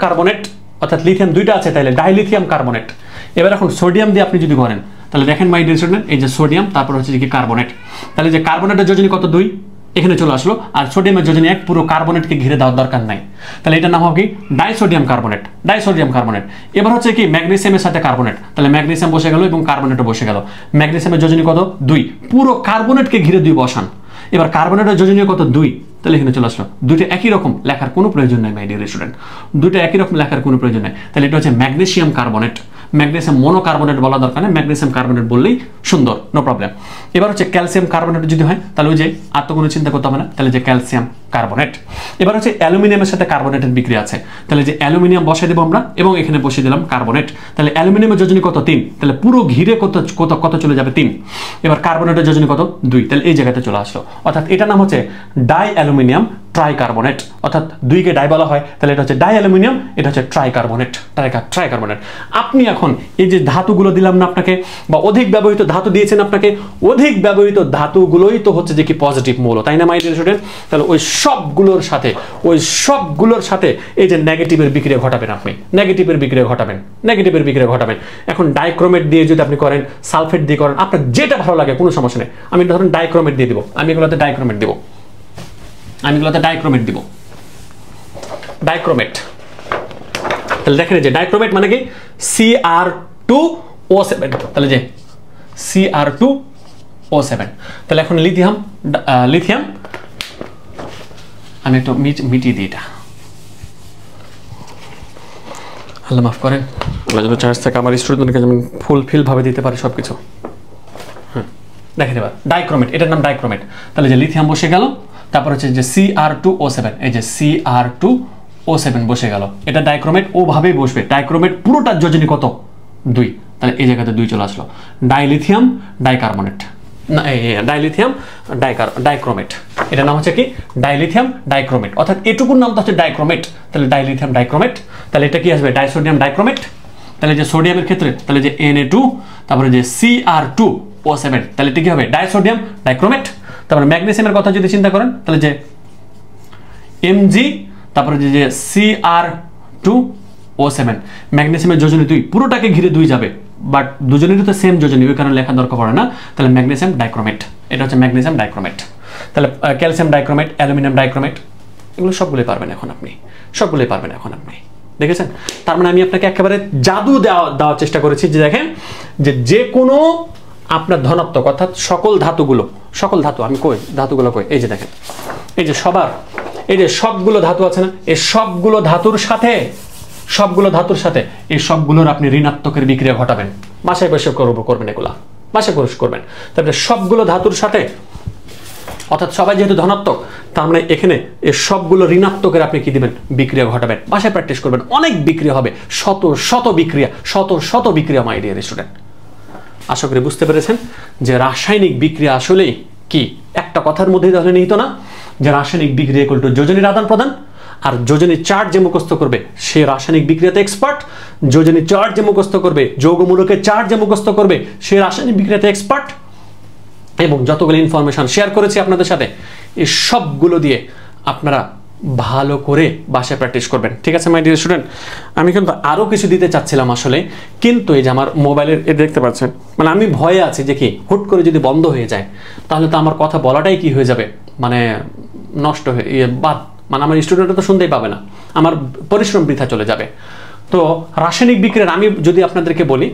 কার্বনেট। অর্থাৎ লিথিয়াম 2টা আছে, তাহলে ডাইলিথিয়াম কার্বনেট। এবার এখন সোডিয়াম দিয়ে আপনি যদি করেন, তাহলে দেখেন মাই ডিয়ার স্টুডেন্ট, এই যে সোডিয়াম, তারপর হচ্ছে কি কার্বনেট। তাহলে যে কার্বনেটের যোজনী কত? 2 এখানে চলে আসলো, আর সোডিয়ামের যোজনী 1, পুরো কার্বনেটকে ঘিরে দেওয়ার দরকার নাই। তাহলে এটার নাম হবে কি? Disodium carbonate. এবার হচ্ছে কি ম্যাগনেসিয়ামের সাথে কার্বনেট, তাহলে ম্যাগনেসিয়াম বসে গেল এবং কার্বনেটও বসে গেল। ম্যাগনেসিয়ামের যোজনী কত? 2, পুরো কার্বনেটকে ঘিরে 2 বসান। এবার কার্বনেটের যোজনী কত? 2, তাহলে এখানে চলে আসলো। 2টা একই রকম লেখার কোনো প্রয়োজন নাই মাই ডিয়ার স্টুডেন্ট, 2টা একই রকম লেখার কোনো প্রয়োজন নাই। তাহলে এটা হচ্ছে ম্যাগনেসিয়াম কার্বনেট। ম্যাগনেসিয়াম মোনোকার্বনেট বলা দরকার নেই, ম্যাগনেসিয়াম কার্বনেট বললেই সুন্দর, নো প্রবলেম। এবার হচ্ছে ক্যালসিয়াম কার্বনেট যদি হয়, তাহলে ওই যে আর তো কোনো চিন্তা করতে হবে না, তাহলে যে ক্যালসিয়াম কার্বনেট। এবার হচ্ছে অ্যালুমিনিয়ামের সাথে কার্বনেটের বিক্রিয়া আছে, তাহলে যে অ্যালুমিনিয়াম বসাই দেবো আমরা এবং এখানে বসিয়ে দিলাম কার্বনেট। তাহলে অ্যালুমিনিয়ামের যোজনী কত 3, তাহলে পুরো ঘিরে কত কত কত চলে যাবে 3। এবার কার্বনেটের যোজনী কত 2, তাহলে এই জায়গাতে চলে আসলো, অর্থাৎ এটার নাম হচ্ছে ডাই অ্যালুমিনিয়াম ট্রাইকার্বনেট, অর্থাৎ 2কে ডাই বলা হয়, তাহলে এটা হচ্ছে ডাই অ্যালুমিনিয়াম, এটা হচ্ছে ট্রাইকার্বনেট, ট্রাইকার্বনেট। আপনি এখন এই যে ধাতুগুলো দিলাম না আপনাকে, বা অধিক ব্যবহৃত ধাতু দিয়েছেন আপনাকে, অধিক ব্যবহৃত ধাতুগুলোই তো হচ্ছে যে কি পজিটিভ মৌল, তাই না মাই ডিয়ার স্টুডেন্ট? তাহলে ওই সবগুলোর সাথে এই যে নেগেটিভের বিক্রিয়া ঘটাবেন, আপনি নেগেটিভের বিক্রিয়া ঘটাবেন। এখন ডাইক্রোমেট দিয়ে যদি আপনি করেন, সালফেট দিয়ে করেন, আপনার যেটা ভালো লাগে কোনো সমস্যা নেই। আমি ধরুন ডাইক্রোমেট দিয়ে দিব, আমি এগুলোতে ডাইক্রোমেট দিব, ডাইক্রোমেট। তাহলে দেখেন যে ডাইক্রোমেট মানে কি Cr2O7, তাহলে যে Cr2O7। তাহলে এখন লিথিয়াম, আমি একটু মিটিয়ে দিই এটা, আল্লাহ মাফ করেন, যদি চার্জ থাকে আমার স্টুডেন্টকে যেমন ফুলফিল ভাবে দিতে পারে সবকিছু। হ্যাঁ দেখেন এবার ডাইক্রোমেট, এটার নাম ডাইক্রোমেট। তাহলে যে লিথিয়াম বসে গেল, তারপর হচ্ছে যে Cr2O7, এই যে Cr2O7 বসে গেল, এটা ডাইক্রোমেট ওভাবেই বসবে। ডাইক্রোমেট পুরোটার যোজনী কত 2, তাহলে এই জায়গাতে 2 চলে আসলো। ডাইলিথিয়াম ডাইকার্বনেট, না ডাইলিথিয়াম ডাইক্রোমেট, এটার নাম হচ্ছে কি ডাইলিথিয়াম ডাইক্রোমেট, অর্থাৎ এটুকুর নাম তো হচ্ছে ডাইক্রোমেট, তাহলে ডাইলিথিয়াম ডাইক্রোমেট। তাহলে এটা কি আসবে ডাইসোডিয়াম ডাইক্রোমেট, তাহলে যে সোডিয়ামের ক্ষেত্রে তাহলে যে Na2, তারপরে যে Cr2O7, তাহলে এটা কি হবে ডাইসোডিয়াম ডাইক্রোমেট। তারপরে ম্যাগনেসিয়ামের কথা যদি চিন্তা করেন, তাহলে যে Mg, তারপরে যে Cr2O7, ম্যাগনেসিয়ামের যোজনী 2, পুরোটাকে ঘিরে 2 যাবে, বাট দুজনেরই তো সেম যোজনী, ওই কারণে লেখা দরকার পড়ে না। তাহলে ম্যাগনেসিয়াম ডাইক্রোমেট, এটা হচ্ছে ম্যাগনেসিয়াম ডাইক্রোমেট। তাহলে ক্যালসিয়াম ডাইক্রোমেট, অ্যালুমিনিয়াম ডাইক্রোমেট, এগুলো সবগুলোই পারবেন এখন আপনি, দেখেছেন? তার মানে আমি আপনাকে একেবারে জাদু দেওয়ার চেষ্টা করেছি, যে দেখেন যে কোনো আপনার ধনাত্মক, অর্থাৎ সকল ধাতু, আমি কই ধাতুগুলো কই, এই যে দেখেন, এই যে সবগুলো ধাতু আছে না, এই সবগুলো ধাতুর সাথে এই সবগুলোর আপনি ঋণাত্মকের বিক্রিয়া ঘটাবেন, বাসায় বসে করবেন এগুলা, বাসায় করবেন। তারপরে সবগুলো ধাতুর সাথে, অর্থাৎ সবাই যেহেতু ধনাত্মক, তার মানে এখানে এই সবগুলো ঋণাত্মকের আপনি কি দিবেন বিক্রিয়া ঘটাবেন, বাসায় প্র্যাকটিস করবেন, অনেক বিক্রিয়া হবে, শত বিক্রিয়া মাই ডিয়ার স্টুডেন্ট। আশা করি বুঝতে পেরেছেন যে রাসায়নিক বিক্রিয়া আসলেই কি একটা কথার মধ্যেই তাহলে নিহিত না, যে রাসায়নিক বিক্রিয়া ইকুয়াল টু যোজনীর আদান প্রদান। আর যোজনীর চার্ট যে মুখস্থ করবে সে রাসায়নিক বিক্রিয়াতে এক্সপার্ট, যোজনীর চার্ট যে মুখস্থ করবে, যৌগমূলকের চার্ট যে মুখস্থ করবে সে রাসায়নিক বিক্রিয়াতে এক্সপার্ট। এবং যতগুলো ইনফরমেশন শেয়ার করেছি আপনাদের সাথে, এই সবগুলো দিয়ে আপনারা ভালো করে বাসায় প্র্যাকটিস করবেন, ঠিক আছে মাই ডিয়ার স্টুডেন্ট? আমি কিন্তু আরও কিছু দিতে চাচ্ছিলাম আসলে, কিন্তু এই যে আমার মোবাইলের দেখতে পাচ্ছেন, মানে আমি ভয়ে আছি যে কি হুট করে যদি বন্ধ হয়ে যায় তাহলে তো আমার কথা বলাটাই কি হয়ে যাবে, মানে নষ্ট হয়ে মানে আমার স্টুডেন্টরা তো শুনতেই পাবে না, আমার পরিশ্রম বৃথা চলে যাবে। তো রাসায়নিক বিক্রিয়ার আমি যদি আপনাদেরকে বলি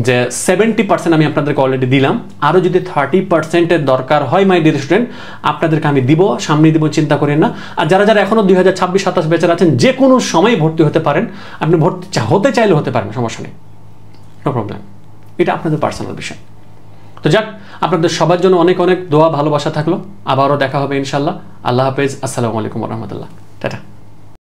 যে 70% আমি আপনাদেরকে অলরেডি দিলাম, আরও যদি 30%-এর দরকার হয় মাই ডিয়ার স্টুডেন্ট আপনাদেরকে আমি দিব, সামনে দিব, চিন্তা করেন না। আর যারা এখনও 2026-27 ব্যাচের আছেন, যে কোনো সময় ভর্তি হতে পারেন, আপনি ভর্তি হতে চাইলে হতে পারেন, সমস্যা নেই, নো প্রবলেম, এটা আপনাদের পার্সোনাল বিষয়। তো যাক, আপনাদের সবার জন্য অনেক দোয়া ভালোবাসা থাকলো, আবারও দেখা হবে ইনশাল্লাহ। আল্লাহ হাফেজ, আসসালামু আলাইকুম ওয়া রাহমাতুল্লাহ, টাটা।